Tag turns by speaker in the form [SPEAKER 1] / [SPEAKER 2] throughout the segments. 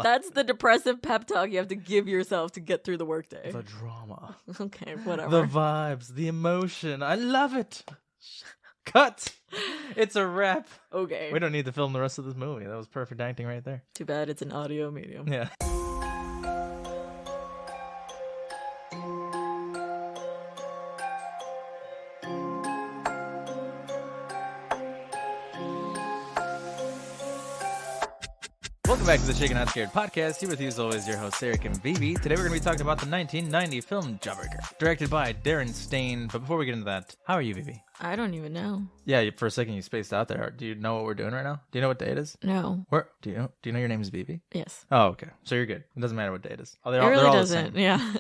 [SPEAKER 1] That's the depressive pep talk you have to give yourself to get through the workday.
[SPEAKER 2] The drama.
[SPEAKER 1] Okay, whatever.
[SPEAKER 2] The vibes. The emotion. I love it. Cut. It's a wrap.
[SPEAKER 1] Okay.
[SPEAKER 2] We don't need to film the rest of this movie. That was perfect acting right there.
[SPEAKER 1] Too bad it's an audio medium.
[SPEAKER 2] Yeah. Welcome back to the Shaken Not Scared podcast. Here with you as always, your hosts Erick and Vivi. Today we're going to be talking about the 1990 film Jawbreaker, directed by Darren Stein. But before we get into that, how are you, Vivi?
[SPEAKER 1] I don't even know.
[SPEAKER 2] Yeah, for a second you spaced out there. Do you know what we're doing right now? Do you know what day it is?
[SPEAKER 1] No.
[SPEAKER 2] Where do you know your name is Vivi?
[SPEAKER 1] Yes.
[SPEAKER 2] Oh, okay. So you're good. It doesn't matter what day it is.
[SPEAKER 1] It really doesn't.
[SPEAKER 2] The same.
[SPEAKER 1] Yeah.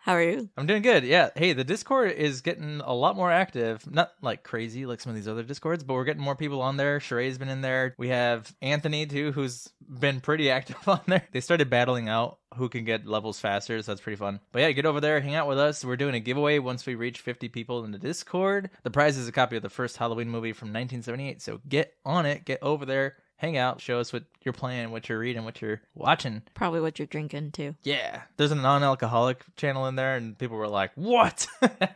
[SPEAKER 1] How are you?
[SPEAKER 2] I'm doing good. Yeah. Hey, the Discord is getting a lot more active. Not like crazy like some of these other Discords, but we're getting more people on there. Sheree's been in there. We have Anthony too, who's been pretty active on there. They started battling out who can get levels faster, so that's pretty fun. But yeah, get over there, hang out with us. We're doing a giveaway once we reach 50 people in the Discord. The prize is a copy of the first Halloween movie from 1978, so get on it, get over there, hang out, show us what you're playing, what you're reading, what you're watching.
[SPEAKER 1] Probably what you're drinking, too.
[SPEAKER 2] Yeah. There's a non-alcoholic channel in there, and people were like, what?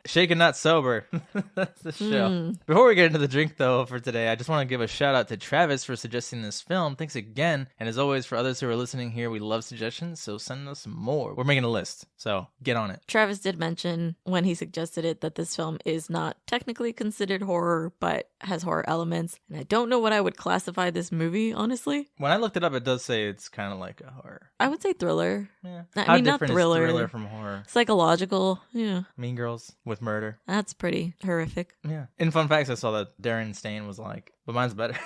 [SPEAKER 2] Shaken Not Sober. That's the show. Before we get into the drink, though, for today, I just want to give a shout-out to Travis for suggesting this film. Thanks again. And as always, for others who are listening here, we love suggestions, so send us more. We're making a list, so get on it.
[SPEAKER 1] Travis did mention, when he suggested it, that this film is not technically considered horror, but has horror elements. And I don't know what I would classify this movie, honestly.
[SPEAKER 2] When I looked it up, it does say it's kind of like a horror.
[SPEAKER 1] I would say thriller.
[SPEAKER 2] Yeah.
[SPEAKER 1] I mean, not thriller.
[SPEAKER 2] Is thriller from horror?
[SPEAKER 1] Psychological. Yeah.
[SPEAKER 2] Mean Girls with murder.
[SPEAKER 1] That's pretty horrific.
[SPEAKER 2] Yeah. In fun facts, I saw that Darren Stein was like, but mine's better.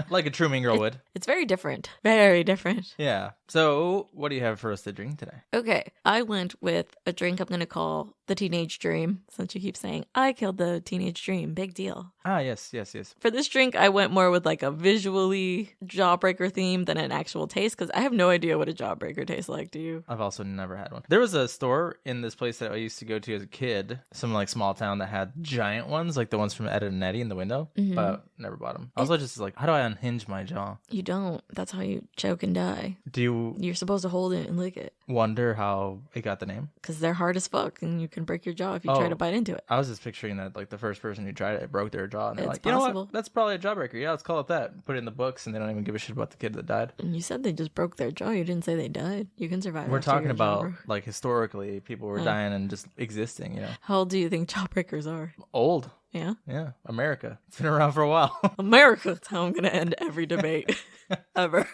[SPEAKER 2] Like a true Mean Girl would.
[SPEAKER 1] It's very different. Very different.
[SPEAKER 2] Yeah. So, what do you have for us to drink today?
[SPEAKER 1] Okay. I went with a drink I'm going to call the Teenage Dream, since you keep saying, I killed the teenage dream. Big deal.
[SPEAKER 2] Ah, yes.
[SPEAKER 1] For this drink, I went more with like a visually Jawbreaker theme than an actual taste, because I have no idea what a Jawbreaker tastes like. Do you?
[SPEAKER 2] I've also never had one. There was a store in this place that I used to go to as a kid, some like small town that had giant ones, like the ones from Ed and Eddie in the window, but never bought them. I was just like, how do I unhinge my jaw?
[SPEAKER 1] You don't. That's how you choke and die.
[SPEAKER 2] You're
[SPEAKER 1] supposed to hold it and lick it.
[SPEAKER 2] Wonder how it got the name?
[SPEAKER 1] Because they're hard as fuck, and you can break your jaw if you try to bite into it.
[SPEAKER 2] I was just picturing that like the first person who tried it broke their jaw, and they're
[SPEAKER 1] It's
[SPEAKER 2] like, you know
[SPEAKER 1] possible.
[SPEAKER 2] what? That's probably a Jawbreaker. Yeah, let's call it that. Put it in the books, and they don't even give a shit about the kid that died.
[SPEAKER 1] And you said they just broke their jaw. You didn't say they died. You can survive.
[SPEAKER 2] We're
[SPEAKER 1] after
[SPEAKER 2] talking
[SPEAKER 1] your jaw
[SPEAKER 2] about
[SPEAKER 1] broke.
[SPEAKER 2] like historically, people were dying and just existing. You know,
[SPEAKER 1] How old do you think Jawbreakers are?
[SPEAKER 2] old.
[SPEAKER 1] Yeah.
[SPEAKER 2] Yeah, America. It's been around for a while.
[SPEAKER 1] America. That's how I'm going to end every debate ever.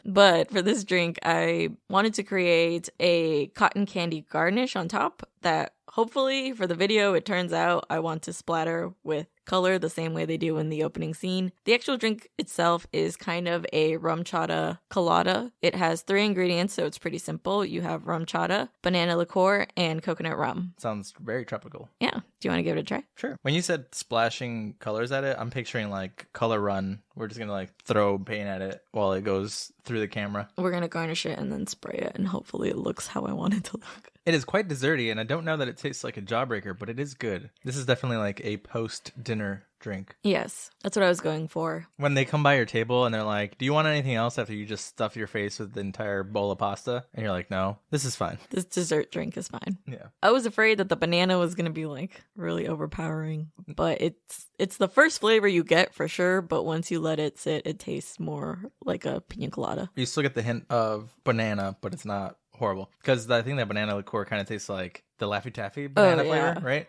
[SPEAKER 1] But for this drink, I wanted to create a cotton candy garnish on top that hopefully for the video, it turns out I want to splatter with color the same way they do in the opening scene. The actual drink itself is kind of a Rumchata Colada. It has 3 ingredients, so it's pretty simple. You have Rumchata, banana liqueur, and coconut rum.
[SPEAKER 2] Sounds very tropical.
[SPEAKER 1] Yeah. Do you want to give it a try?
[SPEAKER 2] Sure. When you said splashing colors at it, I'm picturing like Color Run. We're just going to like throw paint at it while it goes through the camera.
[SPEAKER 1] We're going to garnish it and then spray it, and hopefully it looks how I want it to look.
[SPEAKER 2] It is quite desserty, and I don't know that it tastes like a Jawbreaker, but it is good. This is definitely like a post-dinner drink.
[SPEAKER 1] Yes, that's what I was going for.
[SPEAKER 2] When they come by your table and they're like, do you want anything else after you just stuff your face with the entire bowl of pasta? And you're like, no, this is fine.
[SPEAKER 1] This dessert drink is fine.
[SPEAKER 2] Yeah.
[SPEAKER 1] I was afraid that the banana was going to be like really overpowering, but it's the first flavor you get for sure, but once you let it sit, it tastes more like a pina colada.
[SPEAKER 2] You still get the hint of banana, but it's not horrible. Because I think that banana liqueur kind of tastes like the Laffy Taffy banana flavor, right?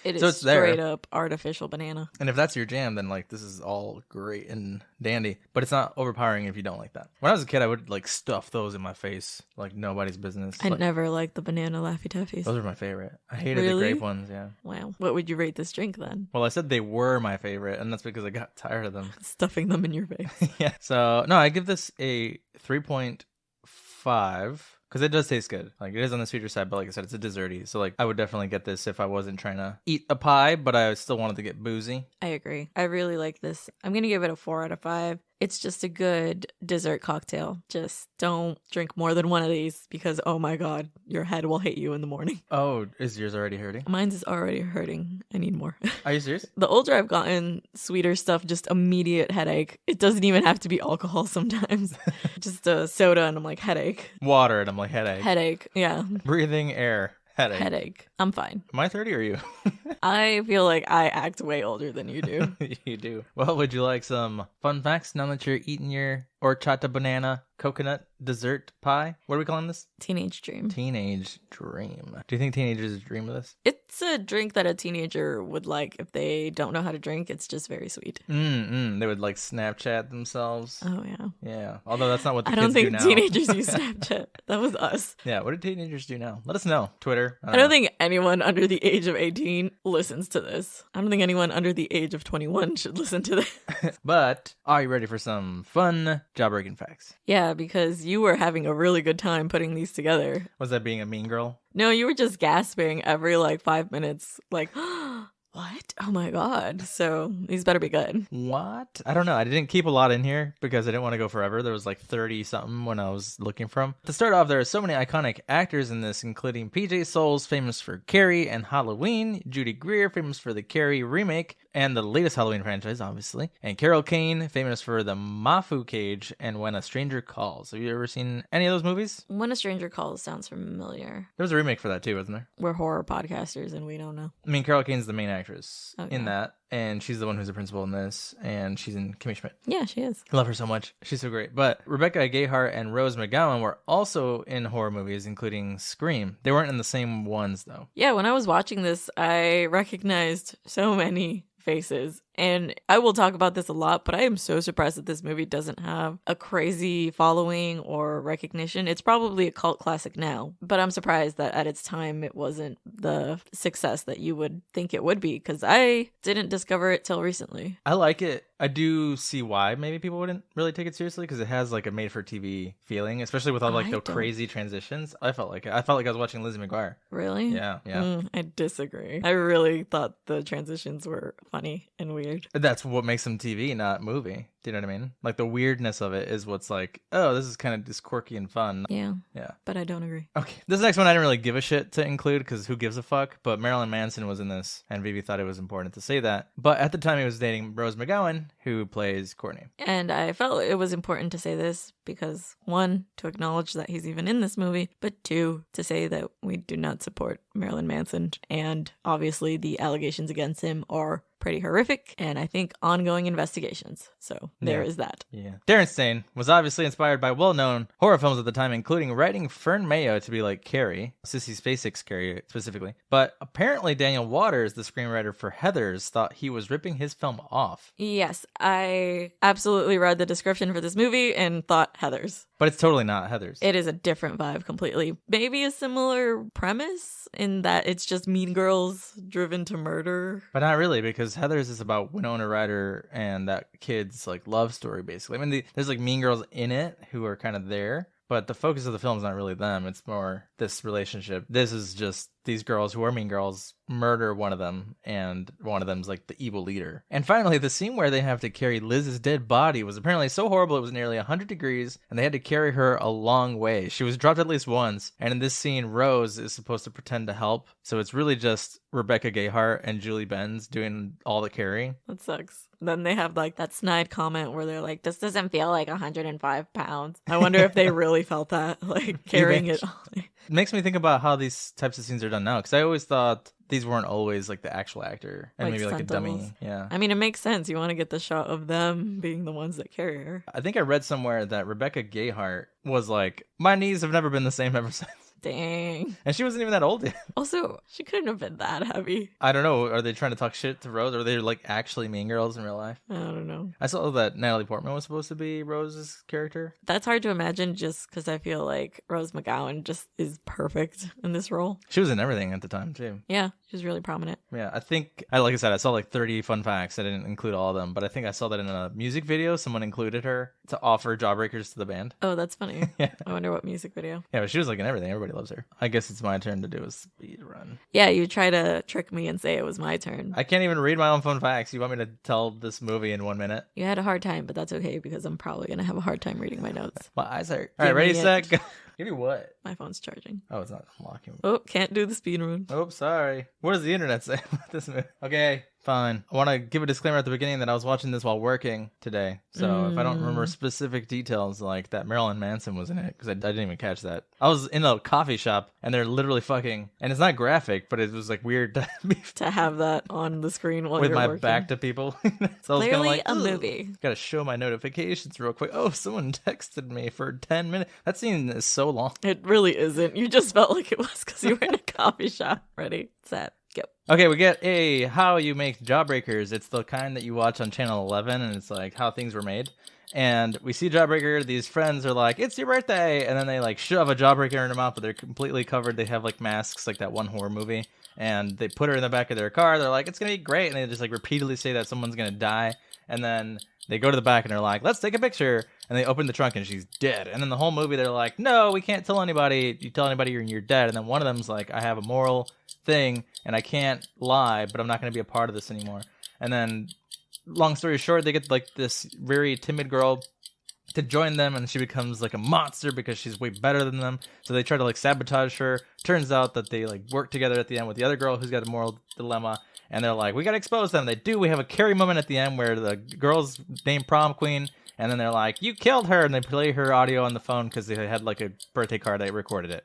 [SPEAKER 1] It
[SPEAKER 2] so
[SPEAKER 1] is
[SPEAKER 2] it's there.
[SPEAKER 1] straight up artificial banana.
[SPEAKER 2] And if that's your jam, then like this is all great and dandy. But it's not overpowering if you don't like that. When I was a kid, I would like stuff those in my face like nobody's business.
[SPEAKER 1] I
[SPEAKER 2] Like,
[SPEAKER 1] never liked the banana Laffy Taffies.
[SPEAKER 2] those are my favorite. I hated
[SPEAKER 1] Really?
[SPEAKER 2] the grape ones, yeah.
[SPEAKER 1] Wow. What would you rate this drink then?
[SPEAKER 2] Well, I said they were my favorite, and that's because I got tired of them.
[SPEAKER 1] Stuffing them in your face.
[SPEAKER 2] Yeah. So, no, I give this a 3.5. Because it does taste good. Like, it is on the sweeter side, but like I said, it's a desserty. So, like, I would definitely get this if I wasn't trying to eat a pie, but I still wanted to get boozy.
[SPEAKER 1] I agree. I really like this. I'm going to give it a 4 out of 5. It's just a good dessert cocktail. Just don't drink more than one of these because, oh my God, your head will hit you in the morning.
[SPEAKER 2] Oh, is yours already hurting?
[SPEAKER 1] Mine's is already hurting. I need more.
[SPEAKER 2] Are you serious?
[SPEAKER 1] The older I've gotten, sweeter stuff, just immediate headache. It doesn't even have to be alcohol sometimes. Just a soda and I'm like, headache.
[SPEAKER 2] Water and I'm like, headache.
[SPEAKER 1] Headache, yeah.
[SPEAKER 2] Breathing air. Headache.
[SPEAKER 1] I'm fine.
[SPEAKER 2] Am I 30 or you?
[SPEAKER 1] I feel like I act way older than you do.
[SPEAKER 2] You do. Well, would you like some fun facts now that you're eating your horchata banana coconut dessert pie? What are we calling this?
[SPEAKER 1] Teenage dream.
[SPEAKER 2] Teenage dream. Do you think teenagers dream of this?
[SPEAKER 1] It's a drink that a teenager would like if they don't know how to drink. It's just very sweet.
[SPEAKER 2] They would like Snapchat themselves.
[SPEAKER 1] Oh, yeah.
[SPEAKER 2] Yeah. Although that's not what the kids
[SPEAKER 1] I don't think
[SPEAKER 2] do now.
[SPEAKER 1] teenagers use Snapchat. That was us.
[SPEAKER 2] Yeah. What do teenagers do now? Let us know. Twitter.
[SPEAKER 1] I don't think anyone under the age of 18 listens to this. I don't think anyone under the age of 21 should listen to this.
[SPEAKER 2] But are you ready for some fun jawbreaking facts?
[SPEAKER 1] Yeah, because you were having a really good time putting these together.
[SPEAKER 2] Was that being a mean girl?
[SPEAKER 1] No, you were just gasping every 5 minutes. Like, what? Oh my God. So these better be good.
[SPEAKER 2] What? I don't know. I didn't keep a lot in here because I didn't want to go forever. There was 30 something when I was looking for them. To start off, there are so many iconic actors in this, including PJ Soles, famous for Carrie and Halloween, Judy Greer, famous for the Carrie remake and the latest Halloween franchise, obviously, and Carol Kane, famous for the Mafu Cage and When a Stranger Calls. Have you ever seen any of those movies?
[SPEAKER 1] When a Stranger Calls sounds familiar.
[SPEAKER 2] There was a remake for that too, wasn't there?
[SPEAKER 1] We're horror podcasters and we don't know.
[SPEAKER 2] I mean, Carol Kane's the main actress
[SPEAKER 1] Okay.
[SPEAKER 2] in that, and she's the one who's the principal in this, and she's in Kimmy Schmidt.
[SPEAKER 1] Yeah, she is.
[SPEAKER 2] I love her so much. She's so great. But Rebecca Gayheart and Rose McGowan were also in horror movies, including Scream. They weren't in the same ones, though.
[SPEAKER 1] Yeah, when I was watching this, I recognized so many faces. And I will talk about this a lot, but I am so surprised that this movie doesn't have a crazy following or recognition. It's probably a cult classic now, but I'm surprised that at its time it wasn't the success that you would think it would be, because I didn't discover it till recently.
[SPEAKER 2] I like it. I do see why maybe people wouldn't really take it seriously, because it has a made-for-TV feeling, especially with all the crazy transitions. I felt like it. I felt like I was watching Lizzie McGuire.
[SPEAKER 1] Really?
[SPEAKER 2] Yeah.
[SPEAKER 1] I disagree. I really thought the transitions were funny and weird.
[SPEAKER 2] That's what makes them TV, not movie. Do you know what I mean? The weirdness of it is what's oh, this is kind of just quirky and fun.
[SPEAKER 1] Yeah.
[SPEAKER 2] Yeah.
[SPEAKER 1] But I don't agree.
[SPEAKER 2] Okay. This next one I didn't really give a shit to include because who gives a fuck? But Marilyn Manson was in this, and Vivi thought it was important to say that. But at the time, he was dating Rose McGowan, who plays Courtney.
[SPEAKER 1] And I felt it was important to say this because, one, to acknowledge that he's even in this movie, but two, to say that we do not support Marilyn Manson. And obviously, the allegations against him are pretty horrific, and I think ongoing investigations. So there is that.
[SPEAKER 2] Yeah. Darren Stein was obviously inspired by well-known horror films at the time, including writing Fern Mayo to be like Carrie, Sissy Spacek's Carrie specifically. But apparently Daniel Waters, the screenwriter for Heathers, thought he was ripping his film off.
[SPEAKER 1] Yes, I absolutely read the description for this movie and thought Heathers.
[SPEAKER 2] But it's totally not Heathers.
[SPEAKER 1] It is a different vibe completely. Maybe a similar premise in that it's just mean girls driven to murder.
[SPEAKER 2] But not really, because Heathers is about Winona Ryder and that kid's love story, basically. I mean, there's mean girls in it who are kind of there, but the focus of the film is not really them. It's more this relationship. This is just these girls who are mean girls murder one of them, and one of them's the evil leader. And finally, the scene where they have to carry Liz's dead body was apparently so horrible it was nearly 100 degrees, and they had to carry her a long way. She was dropped at least once, and in this scene, Rose is supposed to pretend to help. So it's really just Rebecca Gayheart and Julie Benz doing all the carrying.
[SPEAKER 1] That sucks. Then they have that snide comment where they're like, this doesn't feel like 105 pounds. I wonder if they really felt that, carrying it.
[SPEAKER 2] It makes me think about how these types of scenes are done now, because I always thought these weren't always the actual actor and maybe a dummy. Yeah.
[SPEAKER 1] I mean, it makes sense. You want to get the shot of them being the ones that carry her.
[SPEAKER 2] I think I read somewhere that Rebecca Gayheart was my knees have never been the same ever since.
[SPEAKER 1] Dang.
[SPEAKER 2] And she wasn't even that old yet.
[SPEAKER 1] Also, she couldn't have been that heavy.
[SPEAKER 2] I don't know. Are they trying to talk shit to Rose? Or are they actually mean girls in real life?
[SPEAKER 1] I don't know.
[SPEAKER 2] I saw that Natalie Portman was supposed to be Rose's character.
[SPEAKER 1] That's hard to imagine just because I feel like Rose McGowan just is perfect in this role.
[SPEAKER 2] She was in everything at the time, too.
[SPEAKER 1] Yeah, she was really prominent.
[SPEAKER 2] Yeah, I think, like I said, I saw 30 fun facts. I didn't include all of them, but I think I saw that in a music video. Someone included her to offer Jawbreakers to the band.
[SPEAKER 1] Oh, that's funny.
[SPEAKER 2] Yeah.
[SPEAKER 1] I wonder what music video.
[SPEAKER 2] Yeah, but she was in everything. Everybody everybody loves her. I guess it's my turn to do a speed run.
[SPEAKER 1] Yeah, you try to trick me and say it was my turn.
[SPEAKER 2] I can't even read my own fun facts. You want me to tell this movie in 1 minute?
[SPEAKER 1] You had a hard time, but that's okay because I'm probably going to have a hard time reading my notes.
[SPEAKER 2] My eyes hurt. All right, ready, set, go. Give me what?
[SPEAKER 1] My phone's charging.
[SPEAKER 2] Oh, it's not unlocking.
[SPEAKER 1] Oh, can't do the speed run.
[SPEAKER 2] Oh, sorry. What does the internet say about this movie? Okay, fine. I want to give a disclaimer at the beginning that I was watching this while working today. So if I don't remember specific details, like that Marilyn Manson was in it, because I didn't even catch that. I was in a coffee shop, and they're literally fucking, and it's not graphic, but it was like weird
[SPEAKER 1] to have that on the screen while
[SPEAKER 2] with
[SPEAKER 1] you're
[SPEAKER 2] my
[SPEAKER 1] working.
[SPEAKER 2] back to people. So
[SPEAKER 1] Clearly
[SPEAKER 2] I was like,
[SPEAKER 1] a movie.
[SPEAKER 2] Gotta show my notifications real quick. Oh, someone texted me for 10 minutes. That scene is so long.
[SPEAKER 1] It really isn't. You just felt like it was because you were in a coffee shop. Ready, set, go.
[SPEAKER 2] Okay, we get a how you make Jawbreakers. It's the kind that you watch on Channel 11, and it's like how things were made. And we see Jawbreaker. These friends are like, "It's your birthday," and then they like shove a Jawbreaker in their mouth, but they're completely covered. They have like masks, like that one horror movie, and they put her in the back of their car. They're like, "It's gonna be great," and they just like repeatedly say that someone's gonna die, and then they go to the back and they're like, "Let's take a picture," and they open the trunk and she's dead. And then the whole movie they're like, "No, we can't tell anybody. You tell anybody you're dead." And then one of them's like, "I have a moral thing and I can't lie, but I'm not gonna be a part of this anymore." And then, long story short, they get like this very timid girl to join them, and she becomes like a monster because she's way better than them. So they try to like sabotage her. Turns out that they like work together at the end with the other girl who's got a moral dilemma, and they're like, "We gotta expose them." They do. We have a Carrie moment at the end where the girl's named Prom Queen, and then they're like, "You killed her," and they play her audio on the phone because they had like a birthday card. They recorded it.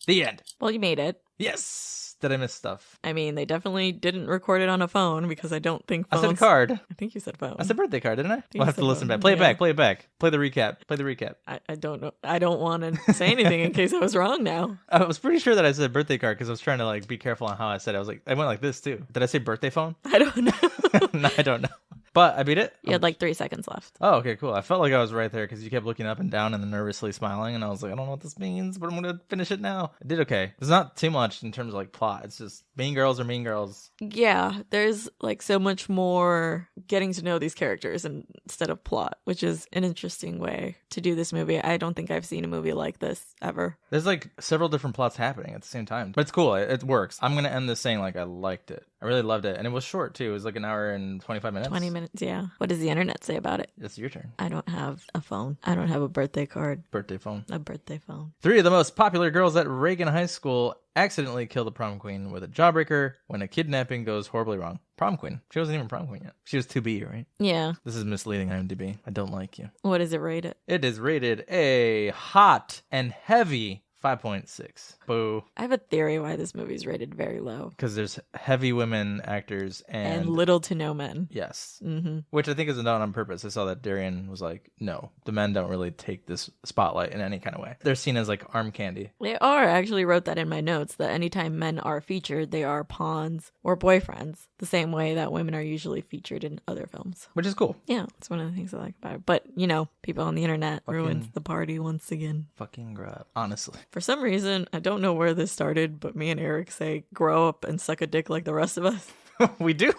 [SPEAKER 2] The end.
[SPEAKER 1] Well, you made it.
[SPEAKER 2] Yes. Did I miss stuff?
[SPEAKER 1] I mean, they definitely didn't record it on a phone because I don't think phones...
[SPEAKER 2] I said card.
[SPEAKER 1] I think you said phone.
[SPEAKER 2] I said birthday card, didn't I? We'll have to listen
[SPEAKER 1] phone.
[SPEAKER 2] back. Play it
[SPEAKER 1] Yeah.
[SPEAKER 2] back. Play it back. Play the recap. Play the recap.
[SPEAKER 1] I don't know. I don't want to say anything in case I was wrong now.
[SPEAKER 2] I was pretty sure that I said birthday card because I was trying to like be careful on how I said it. I was like, I went like this too. Did I say birthday phone?
[SPEAKER 1] I don't know.
[SPEAKER 2] No, I don't know. But I beat it.
[SPEAKER 1] You had like 3 seconds left.
[SPEAKER 2] Oh, okay, cool. I felt like I was right there because you kept looking up and down and then nervously smiling, and I was like, I don't know what this means, but I'm gonna finish it now. I did okay. It's not too much in terms of like plot. It's just mean girls are mean girls.
[SPEAKER 1] Yeah, there's like so much more getting to know these characters instead of plot, which is an interesting way to do this movie. I don't think I've seen a movie like this ever.
[SPEAKER 2] There's like several different plots happening at the same time, but it's cool. It works. I'm gonna end this saying like I liked it. I really loved it, and it was short too. It was like an hour and 25 minutes.
[SPEAKER 1] 20 minutes, yeah. What does the internet say about it?
[SPEAKER 2] It's your turn.
[SPEAKER 1] I don't have a phone. I don't have a birthday card.
[SPEAKER 2] Birthday phone.
[SPEAKER 1] A birthday phone.
[SPEAKER 2] 3 of the most popular girls at Reagan High School accidentally kill the prom queen with a jawbreaker when a kidnapping goes horribly wrong. Prom queen. She wasn't even prom queen yet. She was 2B, right?
[SPEAKER 1] Yeah.
[SPEAKER 2] This is misleading, IMDb. I don't like you.
[SPEAKER 1] What is it rated?
[SPEAKER 2] It is rated a hot and heavy 5.6. Boo.
[SPEAKER 1] I have a theory why this movie is rated very low.
[SPEAKER 2] Because there's heavy women actors and
[SPEAKER 1] little to no men.
[SPEAKER 2] Yes.
[SPEAKER 1] Mm-hmm.
[SPEAKER 2] Which I think is done on purpose. I saw that Darren was like, no, the men don't really take this spotlight in any kind of way. They're seen as like arm candy.
[SPEAKER 1] They are. I actually wrote that in my notes, that anytime men are featured, they are pawns or boyfriends, the same way that women are usually featured in other films.
[SPEAKER 2] Which is cool.
[SPEAKER 1] Yeah, it's one of the things I like about it. But, you know, people on the internet ruins the party once again.
[SPEAKER 2] Fucking grab. Honestly.
[SPEAKER 1] For some reason, I don't know where this started, but me and Eric say, grow up and suck a dick like the rest of us.
[SPEAKER 2] We do?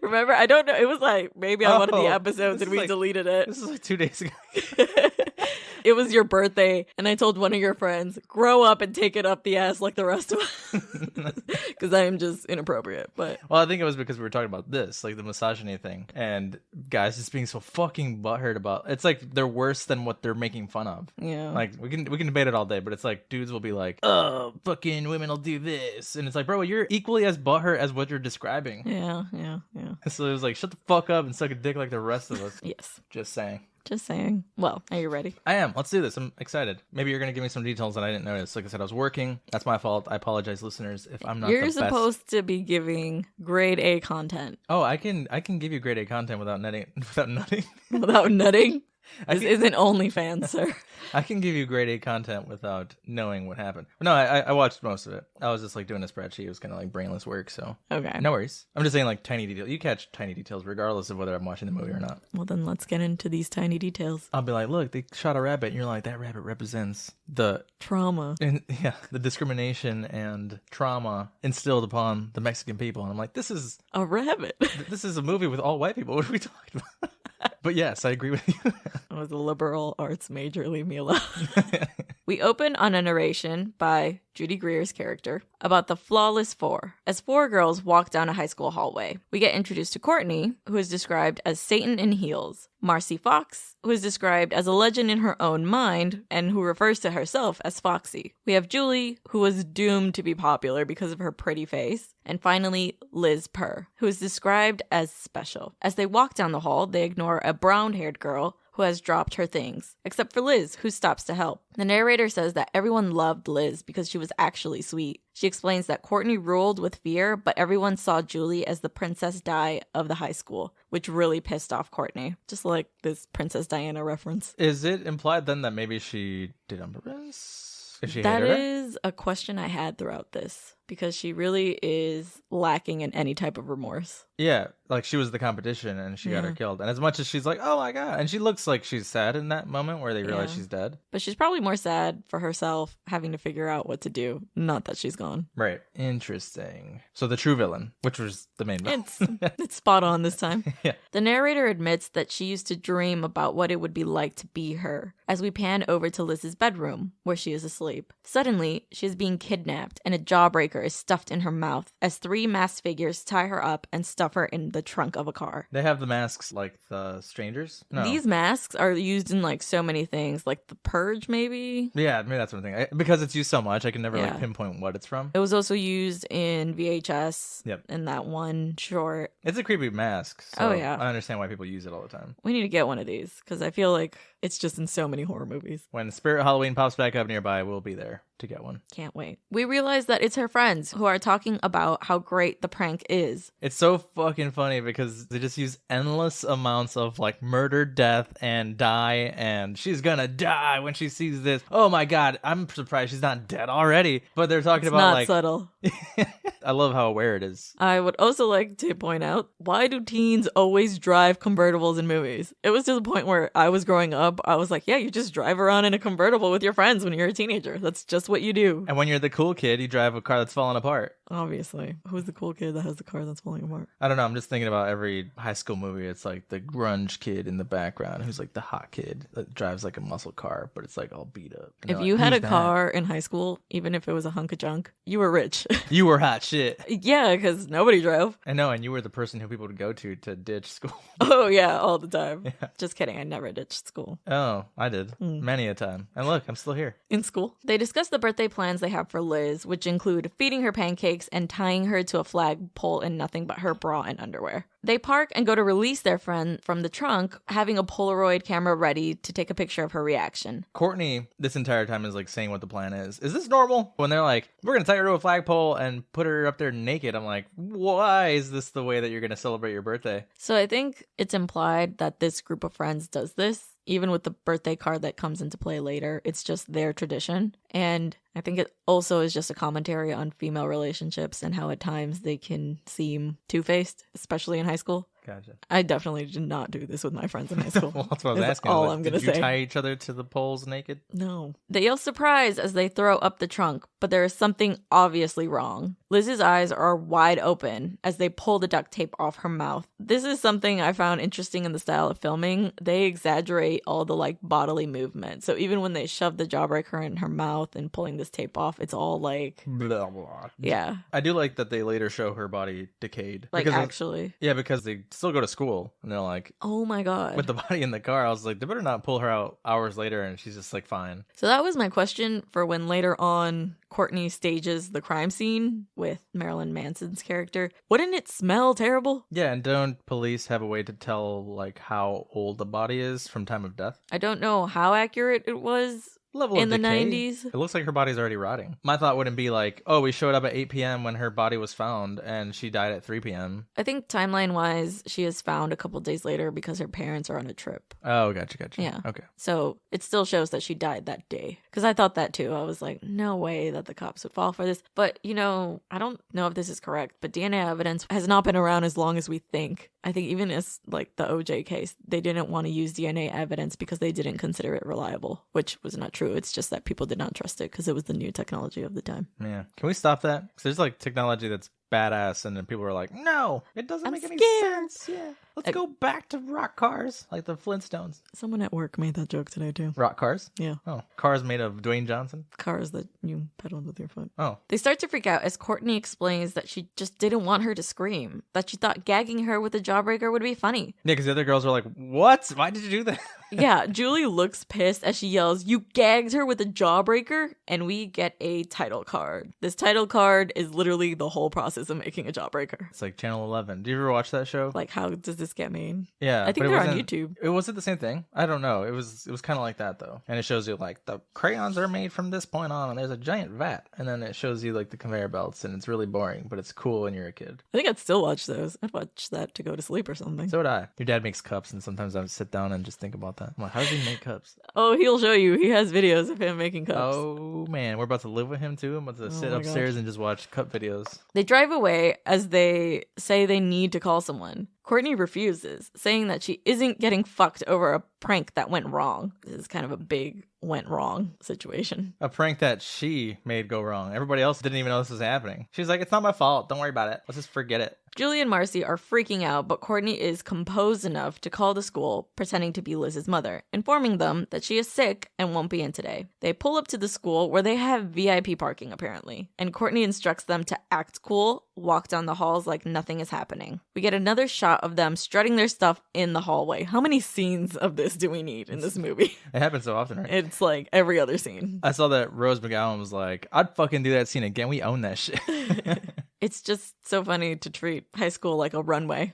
[SPEAKER 1] Remember? I don't know. It was like maybe on one of the episodes and we
[SPEAKER 2] like,
[SPEAKER 1] deleted it.
[SPEAKER 2] This is like 2 days ago.
[SPEAKER 1] It was your birthday, and I told one of your friends, grow up and take it up the ass like the rest of us. Because I am just inappropriate. But
[SPEAKER 2] well, I think it was because we were talking about this, like the misogyny thing, and guys just being so fucking butthurt about it's like they're worse than what they're making fun of.
[SPEAKER 1] yeah.
[SPEAKER 2] Like we can debate it all day, but it's like dudes will be like, "Oh, fucking women will do this," and it's like, bro, you're equally as butthurt as what you're describing.
[SPEAKER 1] Yeah.
[SPEAKER 2] So it was like, shut the fuck up and suck a dick like the rest of us.
[SPEAKER 1] Yes.
[SPEAKER 2] Just saying.
[SPEAKER 1] Just saying. Well, are you ready?
[SPEAKER 2] I am. Let's do this. I'm excited. Maybe you're going to give me some details that I didn't notice. Like I said, I was working. That's my fault. I apologize, listeners, if I'm not
[SPEAKER 1] You're
[SPEAKER 2] the best.
[SPEAKER 1] supposed to be giving grade A content.
[SPEAKER 2] Oh, I can give you grade A content without nutting.
[SPEAKER 1] Without nutting? This
[SPEAKER 2] can-
[SPEAKER 1] isn't OnlyFans, sir.
[SPEAKER 2] I can give you grade A content without knowing what happened. No, I watched most of it. I was just like doing a spreadsheet. It was kind of like brainless work, so
[SPEAKER 1] Okay.
[SPEAKER 2] no worries. I'm just saying like tiny details. You catch tiny details regardless of whether I'm watching the movie or not.
[SPEAKER 1] Well, then let's get into these tiny details.
[SPEAKER 2] I'll be like, look, they shot a rabbit, and you're like, that rabbit represents the
[SPEAKER 1] Trauma.
[SPEAKER 2] the discrimination and trauma instilled upon the Mexican people. And I'm like, this is
[SPEAKER 1] A rabbit.
[SPEAKER 2] this is a movie with all white people. What are we talking about? But yes, I agree with you.
[SPEAKER 1] I was a liberal arts major. Leave me alone. We open on a narration by Judy Greer's character about the Flawless Four. As four girls walk down a high school hallway, we get introduced to Courtney, who is described as Satan in heels, Marcy Fox, who is described as a legend in her own mind and who refers to herself as Foxy. We have Julie, who was doomed to be popular because of her pretty face, and finally Liz Purr, who is described as special. As they walk down the hall, they ignore a brown-haired girl who has dropped her things, except for Liz, who stops to help. The narrator says that everyone loved Liz because she was actually sweet. She explains that Courtney ruled with fear, but everyone saw Julie as the Princess Di of the high school, which really pissed off Courtney. Just like this Princess Diana reference.
[SPEAKER 2] Is it implied then that maybe she did on purpose? If she
[SPEAKER 1] That
[SPEAKER 2] hated her?
[SPEAKER 1] is a question I had throughout this, because she really is lacking in any type of remorse.
[SPEAKER 2] Yeah, like she was the competition and she got her killed. And as much as she's like, oh my God, and she looks like she's sad in that moment where they realize she's dead.
[SPEAKER 1] But she's probably more sad for herself having to figure out what to do, not that she's gone.
[SPEAKER 2] Right. Interesting. So the true villain, which was the main villain.
[SPEAKER 1] It's spot on this time.
[SPEAKER 2] Yeah.
[SPEAKER 1] The narrator admits that she used to dream about what it would be like to be her, as we pan over to Liz's bedroom, where she is asleep. Suddenly, she is being kidnapped, and a jawbreaker is stuffed in her mouth, as three masked figures tie her up and stuff her in the trunk of a car.
[SPEAKER 2] They have the masks like the strangers? No.
[SPEAKER 1] These masks are used in like so many things, like the Purge, maybe?
[SPEAKER 2] Yeah, maybe that's one thing. Because it's used so much, I can never like pinpoint what it's from.
[SPEAKER 1] It was also used in VHS
[SPEAKER 2] Yep.
[SPEAKER 1] in that one short.
[SPEAKER 2] It's a creepy mask. So
[SPEAKER 1] Oh, yeah.
[SPEAKER 2] I understand why people use it all the time.
[SPEAKER 1] We need to get one of these, because I feel like it's just in so many horror movies.
[SPEAKER 2] When Spirit Halloween pops back up nearby, we'll be there to get one.
[SPEAKER 1] Can't wait. We realize that it's her friends who are talking about how great the prank is.
[SPEAKER 2] It's so fucking funny because they just use endless amounts of like murder, death, and die, and she's gonna die when she sees this. Oh my God, I'm surprised she's not dead already. But they're talking
[SPEAKER 1] It's
[SPEAKER 2] about
[SPEAKER 1] not
[SPEAKER 2] like
[SPEAKER 1] subtle.
[SPEAKER 2] I love how aware it is.
[SPEAKER 1] I would also like to point out, why do teens always drive convertibles in movies? It was to the point where I was growing up, I was like, yeah, you just drive around in a convertible with your friends when you're a teenager. That's just what you do.
[SPEAKER 2] And when you're the cool kid, you drive a car that's falling apart.
[SPEAKER 1] Obviously. Who's the cool kid that has the car that's falling apart?
[SPEAKER 2] I don't know. I'm just thinking about every high school movie. It's like the grunge kid in the background who's like the hot kid that drives like a muscle car, but it's like all beat up. And
[SPEAKER 1] If
[SPEAKER 2] they're
[SPEAKER 1] you
[SPEAKER 2] like,
[SPEAKER 1] had a
[SPEAKER 2] "Who's that?"
[SPEAKER 1] car in high school, even if it was a hunk of junk, you were rich.
[SPEAKER 2] You were hot shit.
[SPEAKER 1] Yeah, because nobody drove.
[SPEAKER 2] I know, and you were the person who people would go to ditch school.
[SPEAKER 1] Oh, yeah, all the time.
[SPEAKER 2] Yeah.
[SPEAKER 1] Just kidding. I never ditched school.
[SPEAKER 2] Oh, I did. Many a time. And look, I'm still here.
[SPEAKER 1] In school. They discuss the birthday plans they have for Liz, which include feeding her pancakes and tying her to a flagpole in nothing but her bra and underwear. They park and go to release their friend from the trunk, having a Polaroid camera ready to take a picture of her reaction.
[SPEAKER 2] Courtney, this entire time, is like saying what the plan is. Is this normal? When they're like, we're going to tie her to a flagpole and put her up there naked, I'm like, why is this the way that you're going to celebrate your birthday?
[SPEAKER 1] So I think it's implied that this group of friends does this. Even with the birthday card that comes into play later, it's just their tradition. And I think it also is just a commentary on female relationships and how at times they can seem two-faced, especially in high school.
[SPEAKER 2] Gotcha.
[SPEAKER 1] I definitely did not do this with my friends in high school.
[SPEAKER 2] Well, that's what I was
[SPEAKER 1] That's
[SPEAKER 2] asking.
[SPEAKER 1] all
[SPEAKER 2] Like,
[SPEAKER 1] I'm gonna
[SPEAKER 2] did you
[SPEAKER 1] say.
[SPEAKER 2] tie each other to the poles naked?
[SPEAKER 1] No. They yell surprise as they throw up the trunk, but there is something obviously wrong. Liz's eyes are wide open as they pull the duct tape off her mouth. This is something I found interesting in the style of filming. They exaggerate all the like bodily movement. So even when they shove the jawbreaker in her mouth and pulling this tape off, it's all like,
[SPEAKER 2] Blah, blah.
[SPEAKER 1] yeah,
[SPEAKER 2] I do like that they later show her body decayed.
[SPEAKER 1] like
[SPEAKER 2] Because
[SPEAKER 1] actually.
[SPEAKER 2] yeah, because they still go to school and they're like,
[SPEAKER 1] Oh my God.
[SPEAKER 2] with the body in the car, I was like, they better not pull her out hours later and she's just like fine.
[SPEAKER 1] So that was my question for when later on Courtney stages the crime scene with Marilyn Manson's character. Wouldn't it smell terrible?
[SPEAKER 2] Yeah, and don't police have a way to tell like how old the body is from time of death?
[SPEAKER 1] I don't know how accurate it was
[SPEAKER 2] Level
[SPEAKER 1] in
[SPEAKER 2] of
[SPEAKER 1] the
[SPEAKER 2] decay.
[SPEAKER 1] 90s.
[SPEAKER 2] It looks like her body's already rotting. My thought wouldn't be like, oh, we showed up at 8 p.m. when her body was found and she died at 3 p.m.
[SPEAKER 1] I think timeline wise, she is found a couple days later because her parents are on a trip.
[SPEAKER 2] Oh, gotcha.
[SPEAKER 1] Yeah.
[SPEAKER 2] Okay.
[SPEAKER 1] So it still shows that she died that day. Because I thought that too. I was like, no way that the cops would fall for this. But, you know, I don't know if this is correct, but DNA evidence has not been around as long as we think. I think even as like the OJ case, they didn't want to use DNA evidence because they didn't consider it reliable, which was not true. It's just that people did not trust it because it was the new technology of the time.
[SPEAKER 2] Yeah. Can we stop that? Because there's like technology that's badass and then people are like, no, it doesn't
[SPEAKER 1] I'm
[SPEAKER 2] make any
[SPEAKER 1] scared.
[SPEAKER 2] sense. Yeah. Let's go back to rock cars, like the Flintstones.
[SPEAKER 1] Someone at work made that joke today, too.
[SPEAKER 2] Rock cars?
[SPEAKER 1] Yeah.
[SPEAKER 2] Oh, cars made of Dwayne Johnson?
[SPEAKER 1] Cars that you pedaled with your foot.
[SPEAKER 2] Oh.
[SPEAKER 1] They start to freak out as Courtney explains that she just didn't want her to scream, that she thought gagging her with a jawbreaker would be funny.
[SPEAKER 2] Yeah, because the other girls were like, what? Why did you do that?
[SPEAKER 1] Yeah, Julie looks pissed as she yells, "You gagged her with a jawbreaker?" And we get a title card. This title card is literally the whole process of making a jawbreaker.
[SPEAKER 2] It's like Channel 11. Do you ever watch that show?
[SPEAKER 1] Like, how does this get made?
[SPEAKER 2] Yeah.
[SPEAKER 1] I think they're on YouTube.
[SPEAKER 2] It wasn't the same thing. I don't know. It was kind of like that, though. And it shows you, like, the crayons are made from this point on, and there's a giant vat. And then it shows you, like, the conveyor belts, and it's really boring, but it's cool when you're a kid.
[SPEAKER 1] I think I'd still watch those. I'd watch that to go to sleep or something.
[SPEAKER 2] So would I. Your dad makes cups, and sometimes I would sit down and just think about that. I'm like, how does he make cups?
[SPEAKER 1] Oh, he'll show you. He has videos of him making cups.
[SPEAKER 2] Oh, man. We're about to live with him, too. I'm about to sit upstairs and just watch cup videos.
[SPEAKER 1] They drive away as they say they need to call someone. Courtney refuses, saying that she isn't getting fucked over a prank that went wrong. This is kind of a big went wrong situation.
[SPEAKER 2] A prank that she made go wrong. Everybody else didn't even know this was happening. She's like, it's not my fault. Don't worry about it. Let's just forget it.
[SPEAKER 1] Julie and Marcy are freaking out, but Courtney is composed enough to call the school, pretending to be Liz's mother, informing them that she is sick and won't be in today. They pull up to the school where they have VIP parking, apparently, and Courtney instructs them to act cool, walk down the halls like nothing is happening. We get another shot of them strutting their stuff in the hallway. How many scenes of this do we need in this movie?
[SPEAKER 2] It happens so often, right?
[SPEAKER 1] It's like every other scene.
[SPEAKER 2] I saw that Rose McGowan was like, I'd fucking do that scene again. We own that shit.
[SPEAKER 1] It's just so funny to treat high school like a runway.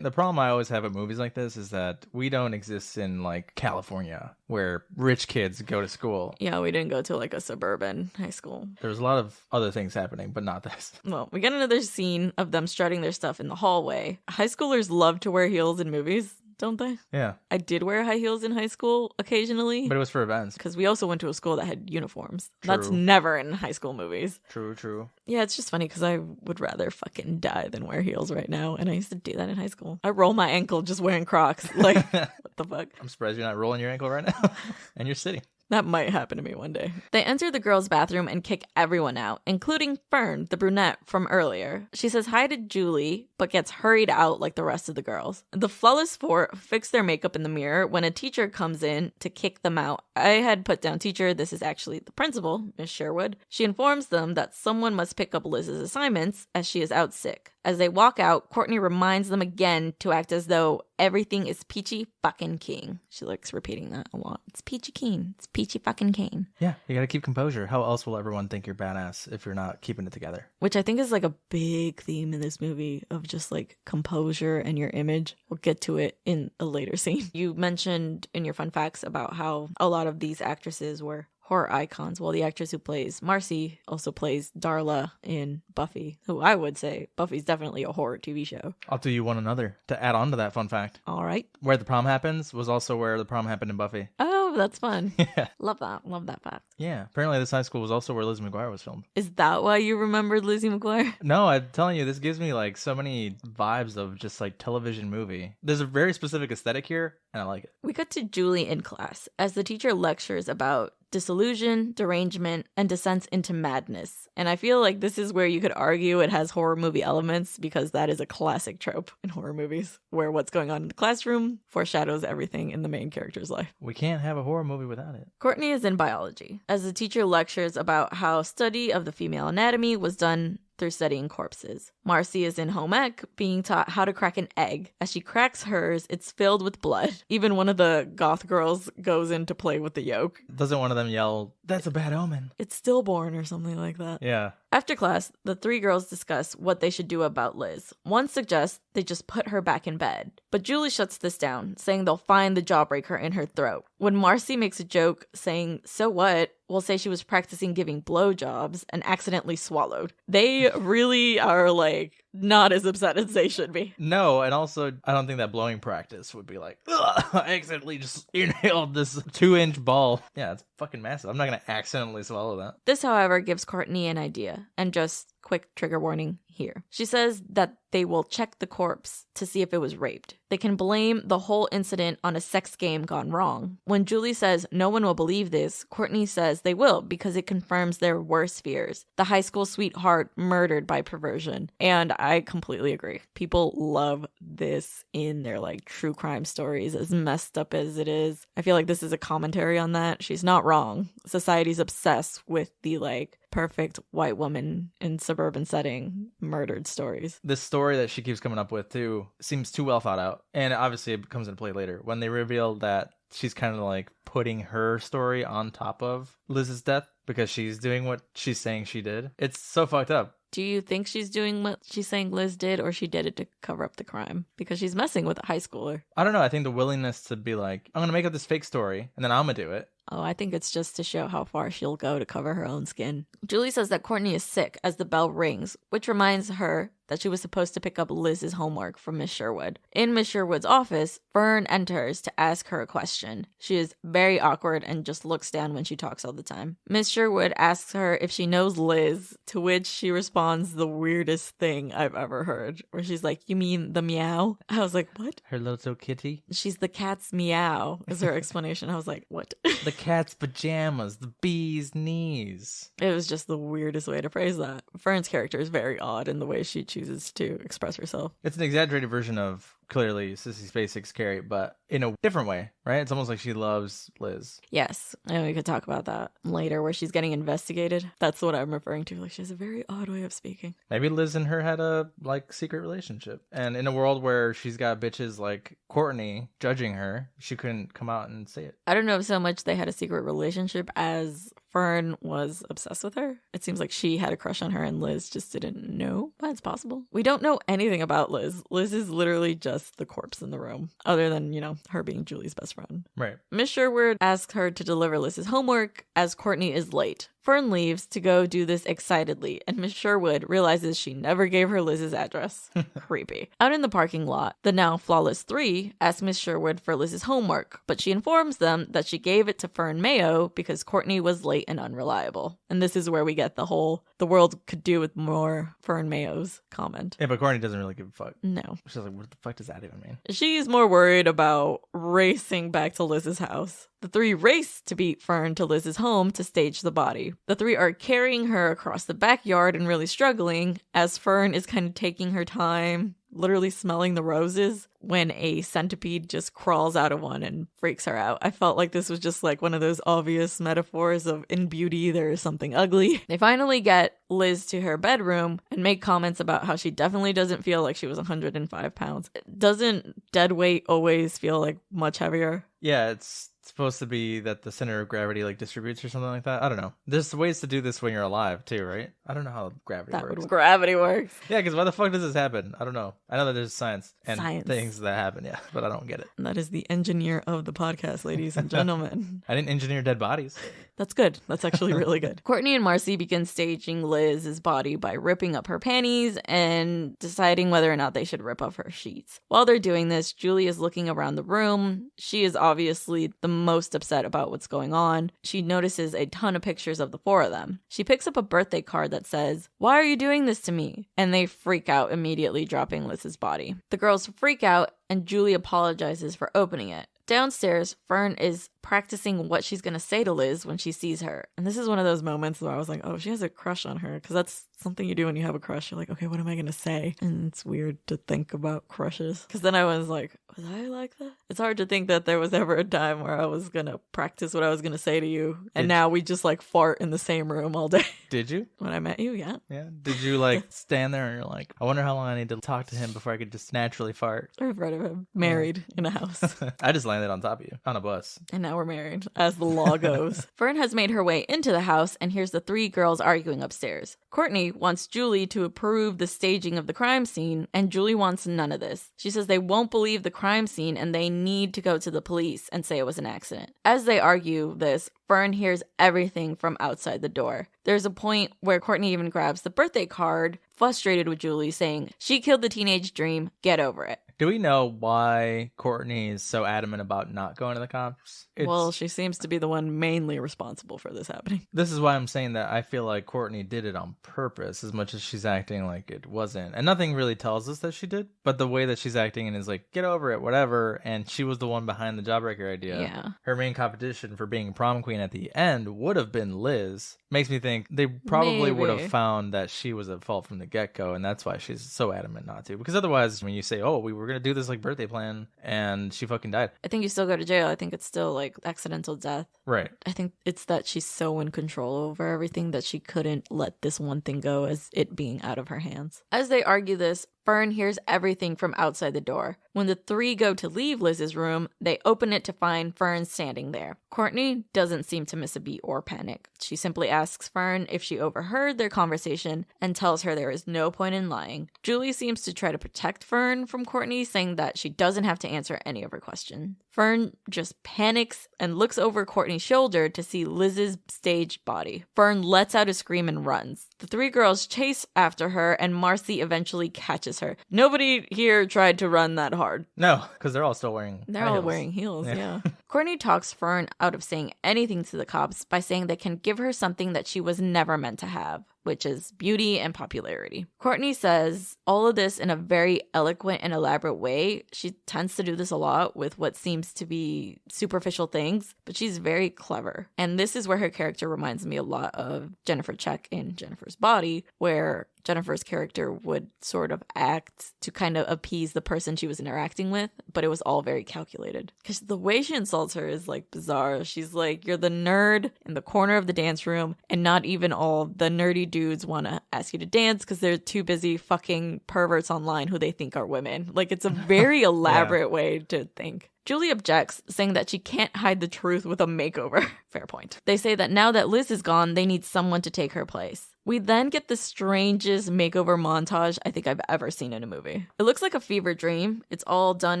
[SPEAKER 2] The problem I always have with movies like this is that we don't exist in like California where rich kids go to school.
[SPEAKER 1] Yeah, we didn't go to like a suburban high school.
[SPEAKER 2] There's a lot of other things happening, but not this.
[SPEAKER 1] Well, we get another scene of them strutting their stuff in the hallway. High schoolers love to wear heels in movies, don't they?
[SPEAKER 2] Yeah.
[SPEAKER 1] I did wear high heels in high school occasionally.
[SPEAKER 2] But it was for events.
[SPEAKER 1] Because we also went to a school that had uniforms.
[SPEAKER 2] True.
[SPEAKER 1] That's never in high school movies.
[SPEAKER 2] True.
[SPEAKER 1] Yeah, it's just funny because I would rather fucking die than wear heels right now. And I used to do that in high school. I roll my ankle just wearing Crocs. Like, what the fuck?
[SPEAKER 2] I'm surprised you're not rolling your ankle right now. And you're sitting.
[SPEAKER 1] That might happen to me one day. They enter the girls' bathroom and kick everyone out, including Fern, the brunette from earlier. She says hi to Julie, but gets hurried out like the rest of the girls. The Flawless Four fix their makeup in the mirror when a teacher comes in to kick them out. I had put down teacher. This is actually the principal, Miss Sherwood. She informs them that someone must pick up Liz's assignments as she is out sick. As they walk out, Courtney reminds them again to act as though everything is peachy fucking keen. She likes repeating that a lot. It's peachy keen. It's peachy fucking keen.
[SPEAKER 2] Yeah, you gotta keep composure. How else will everyone think you're badass if you're not keeping it together?
[SPEAKER 1] Which I think is like a big theme in this movie of just like composure and your image. We'll get to it in a later scene. You mentioned in your fun facts about how a lot of these actresses were horror icons. Well, the actress who plays Marcy also plays Darla in Buffy, who I would say Buffy's definitely a horror TV show.
[SPEAKER 2] I'll do you one another to add on to that fun fact.
[SPEAKER 1] All right.
[SPEAKER 2] Where the prom happens was also where the prom happened in Buffy.
[SPEAKER 1] Oh, that's fun.
[SPEAKER 2] Yeah.
[SPEAKER 1] Love that. Love that fact.
[SPEAKER 2] Yeah. Apparently this high school was also where Lizzie McGuire was filmed.
[SPEAKER 1] Is that why you remembered Lizzie McGuire?
[SPEAKER 2] No, I'm telling you, this gives me like so many vibes of just like television movie. There's a very specific aesthetic here, and I like it.
[SPEAKER 1] We cut to Julie in class as the teacher lectures about disillusion, derangement, and descent into madness. And I feel like this is where you could argue it has horror movie elements because that is a classic trope in horror movies where what's going on in the classroom foreshadows everything in the main character's life.
[SPEAKER 2] We can't have a horror movie without it.
[SPEAKER 1] Courtney is in biology as the teacher lectures about how study of the female anatomy was done through studying corpses. Marcy is in home ec, being taught how to crack an egg. As she cracks hers, it's filled with blood. Even one of the goth girls goes in to play with the yolk.
[SPEAKER 2] Doesn't one of them yell, "That's a bad omen"?
[SPEAKER 1] It's stillborn or something like that.
[SPEAKER 2] Yeah.
[SPEAKER 1] After class, the three girls discuss what they should do about Liz. One suggests they just put her back in bed. But Julie shuts this down, saying they'll find the jawbreaker in her throat. When Marcy makes a joke saying, "So what?" we'll say she was practicing giving blowjobs and accidentally swallowed. They really are like not as upset as they should be.
[SPEAKER 2] No, and also I don't think that blowing practice would be like, "Ugh, I accidentally just inhaled this 2-inch ball." Yeah, it's fucking massive. I'm not gonna accidentally swallow that.
[SPEAKER 1] This, however, gives Courtney an idea, and just quick trigger warning here. She says that they will check the corpse to see if it was raped. They can blame the whole incident on a sex game gone wrong. When Julie says no one will believe this, Courtney says they will because it confirms their worst fears. The high school sweetheart murdered by perversion. And I completely agree. People love this in their like true crime stories, as messed up as it is. I feel like this is a commentary on that. She's not wrong. Society's obsessed with the like perfect white woman in suburban setting murdered stories.
[SPEAKER 2] This story that she keeps coming up with too seems too well thought out, and obviously it comes into play later when they reveal that she's kind of like putting her story on top of Liz's death because she's doing what she's saying she did. It's so fucked up.
[SPEAKER 1] Do you think she's doing what she's saying Liz did, or she did it to cover up the crime? Because she's messing with a high schooler.
[SPEAKER 2] I don't know. I think the willingness to be like, I'm going to make up this fake story and then I'm going to do it.
[SPEAKER 1] Oh, I think it's just to show how far she'll go to cover her own skin. Julie says that Courtney is sick as the bell rings, which reminds her that she was supposed to pick up Liz's homework from Miss Sherwood. In Miss Sherwood's office, Fern enters to ask her a question. She is very awkward and just looks down when she talks all the time. Miss Sherwood asks her if she knows Liz, to which she responds the weirdest thing I've ever heard, where she's like, "You mean the meow?" I was like, what?
[SPEAKER 2] Her little kitty?
[SPEAKER 1] She's the cat's meow, is her explanation. I was like, what?
[SPEAKER 2] The cat's pajamas, the bee's knees.
[SPEAKER 1] It was just the weirdest way to phrase that. Fern's character is very odd in the way she chooses to express herself.
[SPEAKER 2] It's an exaggerated version of clearly Sissy Spacek's Carrie, but in a different way, right? It's almost like she loves Liz.
[SPEAKER 1] Yes, and we could talk about that later, where she's getting investigated. That's what I'm referring to. Like, she has a very odd way of speaking.
[SPEAKER 2] Maybe Liz and her had a like secret relationship, and in a world where she's got bitches like Courtney judging her, she couldn't come out and say it.
[SPEAKER 1] I don't know if so much they had a secret relationship as Fern was obsessed with her. It seems like she had a crush on her and Liz just didn't know, but it's possible. We don't know anything about Liz. Liz is literally just the corpse in the room, other than, you know, her being Julie's best friend.
[SPEAKER 2] Right.
[SPEAKER 1] Miss Sherwood asks her to deliver Liz's homework as Courtney is late. Fern leaves to go do this excitedly, and Miss Sherwood realizes she never gave her Liz's address. Creepy. Out in the parking lot, the now flawless three ask Miss Sherwood for Liz's homework, but she informs them that she gave it to Fern Mayo because Courtney was late and unreliable. And this is where we get the whole, the world could do with more Fern Mayo's comment.
[SPEAKER 2] Yeah, but Courtney doesn't really give a fuck.
[SPEAKER 1] No.
[SPEAKER 2] She's like, what the fuck does that even mean?
[SPEAKER 1] She's more worried about racing back to Liz's house. The three race to beat Fern to Liz's home to stage the body. The three are carrying her across the backyard and really struggling as Fern is kind of taking her time, literally smelling the roses, when a centipede just crawls out of one and freaks her out. I felt like this was just like one of those obvious metaphors of in beauty there is something ugly. They finally get Liz to her bedroom and make comments about how she definitely doesn't feel like she was 105 pounds. Doesn't dead weight always feel like much heavier?
[SPEAKER 2] Yeah, it's supposed to be that the center of gravity like distributes or something like that. I don't know. There's ways to do this when you're alive too, right? I don't know how gravity works.
[SPEAKER 1] Gravity works.
[SPEAKER 2] Yeah, because why the fuck does this happen? I don't know. I know that there's science and things that happen, yeah, but I don't get it.
[SPEAKER 1] And that is the engineer of the podcast, ladies and gentlemen.
[SPEAKER 2] I didn't engineer dead bodies.
[SPEAKER 1] That's good. That's actually really good. Courtney and Marcy begin staging Liz's body by ripping up her panties and deciding whether or not they should rip off her sheets. While they're doing this, Julie is looking around the room. She is obviously the most upset about what's going on. She notices a ton of pictures of the four of them. She picks up a birthday card that says, "Why are you doing this to me?" And they freak out, immediately dropping Liz's body. The girls freak out and Julie apologizes for opening it. Downstairs, Fern is practicing what she's going to say to Liz when she sees her. And this is one of those moments where I was like, oh, she has a crush on her. Because that's something you do when you have a crush. You're like, okay, what am I going to say? And it's weird to think about crushes. Because then I was like, was I like that? It's hard to think that there was ever a time where I was going to practice what I was going to say to you. And now we just like fart in the same room all day.
[SPEAKER 2] Did you?
[SPEAKER 1] When I met you, yeah.
[SPEAKER 2] Yeah. Did you like stand there and you're like, I wonder how long I need to talk to him before I could just naturally fart?
[SPEAKER 1] Or in front of him, married in a house.
[SPEAKER 2] I just landed on top of you on a bus.
[SPEAKER 1] And now we're married, as the law goes. Fern has made her way into the house and hears the three girls arguing upstairs. Courtney wants Julie to approve the staging of the crime scene, and Julie wants none of this. She says they won't believe the crime scene and they need to go to the police and say it was an accident. As they argue this, Fern hears everything from outside the door. There's a point where Courtney even grabs the birthday card, frustrated with Julie, saying, "She killed the teenage dream, get over it."
[SPEAKER 2] Do we know why Courtney is so adamant about not going to the cops?
[SPEAKER 1] Well, she seems to be the one mainly responsible for this happening.
[SPEAKER 2] This is why I'm saying that I feel like Courtney did it on purpose as much as she's acting like it wasn't. And nothing really tells us that she did, but the way that she's acting and is like, get over it, whatever. And she was the one behind the Jawbreaker idea.
[SPEAKER 1] Yeah.
[SPEAKER 2] Her main competition for being prom queen at the end would have been Liz. Makes me think they probably would have found that she was at fault from the get-go, and that's why she's so adamant not to. Because otherwise, when you say, oh, we were going to do this like birthday plan, and she fucking died.
[SPEAKER 1] I think you still go to jail. I think it's still like accidental death.
[SPEAKER 2] Right.
[SPEAKER 1] I think it's that she's so in control over everything that she couldn't let this one thing go as it being out of her hands. As they argue this, Fern hears everything from outside the door. When the three go to leave Liz's room, they open it to find Fern standing there. Courtney doesn't seem to miss a beat or panic. She simply asks Fern if she overheard their conversation and tells her there is no point in lying. Julie seems to try to protect Fern from Courtney, saying that she doesn't have to answer any of her questions. Fern just panics and looks over Courtney's shoulder to see Liz's staged body. Fern lets out a scream and runs. The three girls chase after her, and Marcy eventually catches her. Nobody here tried to run that hard.
[SPEAKER 2] No, because they're all still wearing
[SPEAKER 1] heels, yeah. Courtney talks Fern out of saying anything to the cops by saying they can give her something that she was never meant to have, which is beauty and popularity. Courtney says all of this in a very eloquent and elaborate way. She tends to do this a lot with what seems to be superficial things, but she's very clever. And this is where her character reminds me a lot of Jennifer Check in Jennifer's Body, where Jennifer's character would sort of act to kind of appease the person she was interacting with, but it was all very calculated. Because the way she insults her is like bizarre. She's like, you're the nerd in the corner of the dance room, and not even all the nerdy dudes want to ask you to dance because they're too busy fucking perverts online who they think are women. Like, it's a very elaborate way to think. Julie objects, saying that she can't hide the truth with a makeover. Fair point. They say that now that Liz is gone, they need someone to take her place. We then get the strangest makeover montage I think I've ever seen in a movie. It looks like a fever dream. It's all done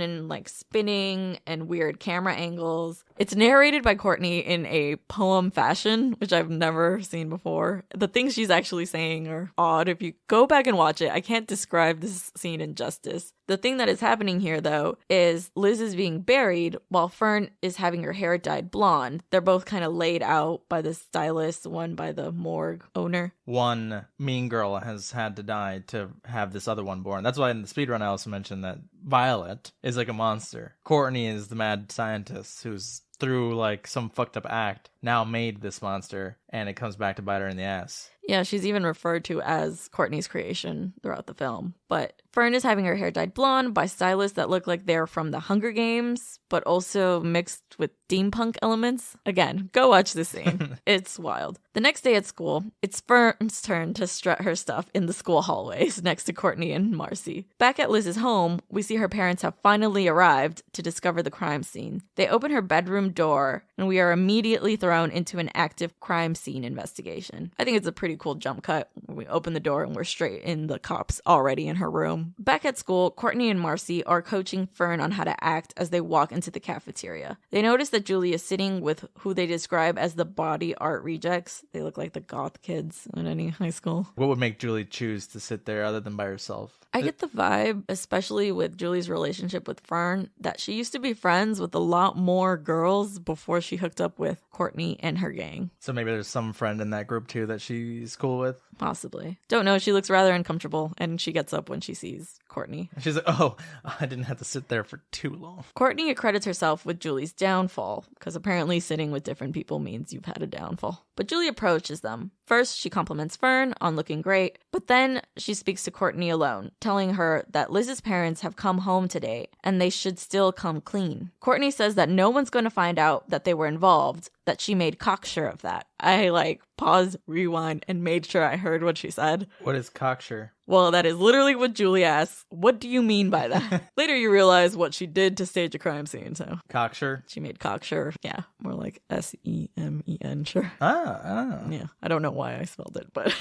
[SPEAKER 1] in like spinning and weird camera angles. It's narrated by Courtney in a poem fashion, which I've never seen before. The things she's actually saying are odd. If you go back and watch it, I can't describe this scene in justice. The thing that is happening here, though, is Liz is being buried while Fern is having her hair dyed blonde. They're both kind of laid out by the stylist, one by the morgue owner.
[SPEAKER 2] One mean girl has had to die to have this other one born. That's why in the speedrun I also mentioned that Violet is like a monster. Courtney is the mad scientist who's through like some fucked up act now made this monster, and it comes back to bite her in the ass.
[SPEAKER 1] Yeah, she's even referred to as Courtney's creation throughout the film. But Fern is having her hair dyed blonde by stylists that look like they're from the Hunger Games, but also mixed with steampunk elements. Again, go watch this scene. It's wild. The next day at school, it's Fern's turn to strut her stuff in the school hallways next to Courtney and Marcy. Back at Liz's home, we see her parents have finally arrived to discover the crime scene. They open her bedroom door, and we are immediately thrown into an active crime scene investigation. I think it's a pretty cool jump cut. We open the door and we're straight in the cops already in her room. Back at school, Courtney and Marcy are coaching Fern on how to act as they walk into the cafeteria. They notice that Julie is sitting with who they describe as the body art rejects. They look like the goth kids in any high school.
[SPEAKER 2] What would make Julie choose to sit there other than by herself?
[SPEAKER 1] I get the vibe, especially with Julie's relationship with Fern, that she used to be friends with a lot more girls before she hooked up with Courtney and her gang.
[SPEAKER 2] So maybe there's some friend in that group too that she's cool with?
[SPEAKER 1] Possibly. Don't know. She looks rather uncomfortable, and she gets up when she sees Courtney.
[SPEAKER 2] She's like, oh, I didn't have to sit there for too long.
[SPEAKER 1] Courtney accredits herself with Julie's downfall, because apparently sitting with different people means you've had a downfall. But Julie approaches them. First, she compliments Fern on looking great, but then she speaks to Courtney alone, telling her that Liz's parents have come home today, and they should still come clean. Courtney says that no one's going to find out that they were involved, that she made cocksure of that. I paused, rewind, and made sure I heard what she said.
[SPEAKER 2] What is cocksure?
[SPEAKER 1] Well, that is literally what Julie asks. What do you mean by that? Later you realize what she did to stage a crime scene, so.
[SPEAKER 2] Cocksure?
[SPEAKER 1] She made cocksure. Yeah, more like S-E-M-E-N, sure.
[SPEAKER 2] Ah.
[SPEAKER 1] Yeah, I don't know why I spelled it, but.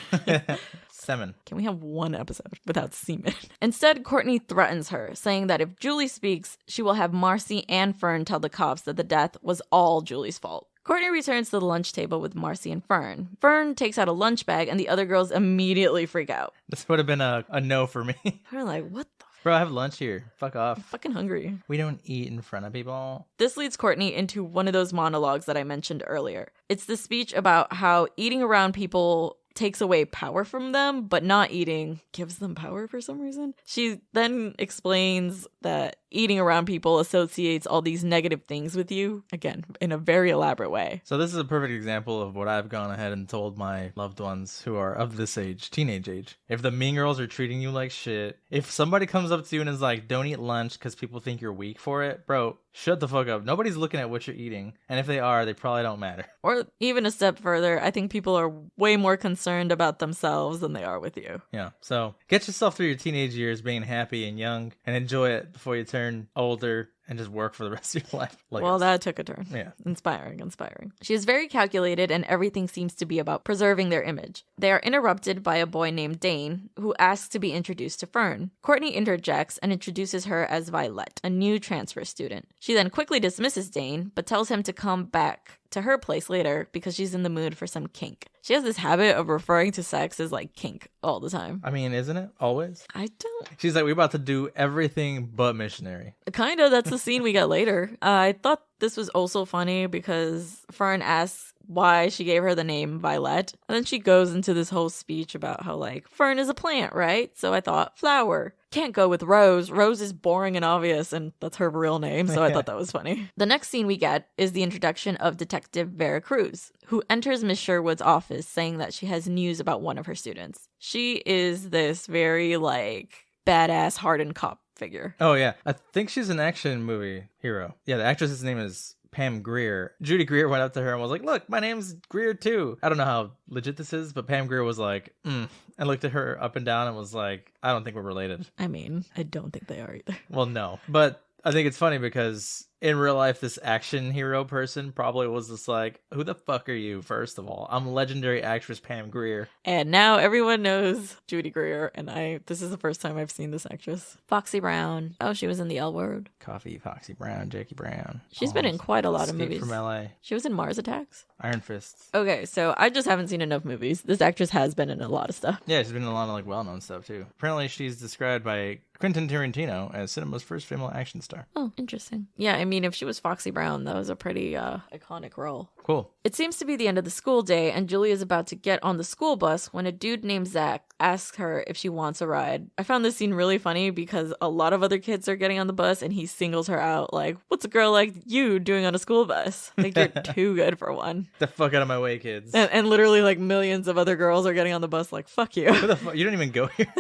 [SPEAKER 2] Semen.
[SPEAKER 1] Can we have one episode without semen? Instead, Courtney threatens her, saying that if Julie speaks, she will have Marcy and Fern tell the cops that the death was all Julie's fault. Courtney returns to the lunch table with Marcy and Fern. Fern takes out a lunch bag, and the other girls immediately freak out.
[SPEAKER 2] This would have been a no for me.
[SPEAKER 1] They're like, what the
[SPEAKER 2] Bro, I have lunch here. Fuck off.
[SPEAKER 1] I'm fucking hungry.
[SPEAKER 2] We don't eat in front of people.
[SPEAKER 1] This leads Courtney into one of those monologues that I mentioned earlier. It's the speech about how eating around people takes away power from them, but not eating gives them power for some reason. She then explains that eating around people associates all these negative things with you, again, in a very elaborate way.
[SPEAKER 2] So this is a perfect example of what I've gone ahead and told my loved ones who are of this age, teenage age. If the mean girls are treating you like shit, if somebody comes up to you and is like, don't eat lunch because people think you're weak for it, bro, shut the fuck up. Nobody's looking at what you're eating. And if they are, they probably don't matter.
[SPEAKER 1] Or even a step further, I think people are way more concerned about themselves than they are with you.
[SPEAKER 2] Yeah. So get yourself through your teenage years being happy and young and enjoy it before you turn older and just work for the rest of your life.
[SPEAKER 1] Well, that took a turn.
[SPEAKER 2] Yeah.
[SPEAKER 1] Inspiring. She is very calculated and everything seems to be about preserving their image. They are interrupted by a boy named Dane who asks to be introduced to Fern. Courtney interjects and introduces her as Violet, a new transfer student. She then quickly dismisses Dane, but tells him to come back to her place later because she's in the mood for some kink. She has this habit of referring to sex as like kink all the time.
[SPEAKER 2] I mean, isn't it? Always?
[SPEAKER 1] I don't.
[SPEAKER 2] She's like, we're about to do everything but missionary.
[SPEAKER 1] Kind of. That's the scene we get later. I thought this was also funny because Fern asks why she gave her the name Violet. And then she goes into this whole speech about how like Fern is a plant, right? So I thought flower. Can't go with Rose. Rose is boring and obvious, and that's her real name, so I thought that was funny. The next scene we get is the introduction of Detective Vera Cruz, who enters Miss Sherwood's office saying that she has news about one of her students. She is this very, like, badass, hardened cop figure.
[SPEAKER 2] Oh, yeah. I think she's an action movie hero. Yeah, the actress's name is Pam Grier. Judy Greer went up to her and was like, look, my name's Greer too. I don't know how legit this is, but Pam Grier was like, and looked at her up and down and was like, I don't think we're related.
[SPEAKER 1] I mean, I don't think they are either.
[SPEAKER 2] Well, no. But I think it's funny because in real life, this action hero person probably was just like, who the fuck are you, first of all? I'm legendary actress Pam Grier.
[SPEAKER 1] And now everyone knows Judy Greer, and this is the first time I've seen this actress. Foxy Brown. Oh, she was in The L Word.
[SPEAKER 2] Coffee, Foxy Brown, Jackie Brown.
[SPEAKER 1] She's been in quite a lot of
[SPEAKER 2] Escape
[SPEAKER 1] movies.
[SPEAKER 2] from LA.
[SPEAKER 1] She was in Mars Attacks.
[SPEAKER 2] Iron Fists.
[SPEAKER 1] Okay, so I just haven't seen enough movies. This actress has been in a lot of stuff.
[SPEAKER 2] Yeah, she's been in a lot of like well-known stuff too. Apparently she's described by Quentin Tarantino as cinema's first female action star.
[SPEAKER 1] Oh, interesting. Yeah, I mean, if she was Foxy Brown, that was a pretty iconic role.
[SPEAKER 2] Cool.
[SPEAKER 1] It seems to be the end of the school day, and Julie is about to get on the school bus when a dude named Zach asks her if she wants a ride. I found this scene really funny because a lot of other kids are getting on the bus, and he singles her out like, what's a girl like you doing on a school bus? Like, you're too good for one.
[SPEAKER 2] The fuck out of my way, kids.
[SPEAKER 1] And literally, like, millions of other girls are getting on the bus like, fuck you.
[SPEAKER 2] Who the fuck? You don't even go here.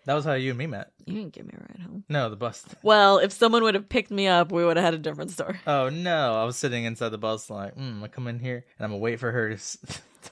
[SPEAKER 2] That was how you and me met.
[SPEAKER 1] You didn't give me a ride home.
[SPEAKER 2] No, the bus.
[SPEAKER 1] Well, if someone would have picked me up, we would have had a different story.
[SPEAKER 2] Oh, no. I was sitting inside the bus like, I come in here and I'm going to wait for her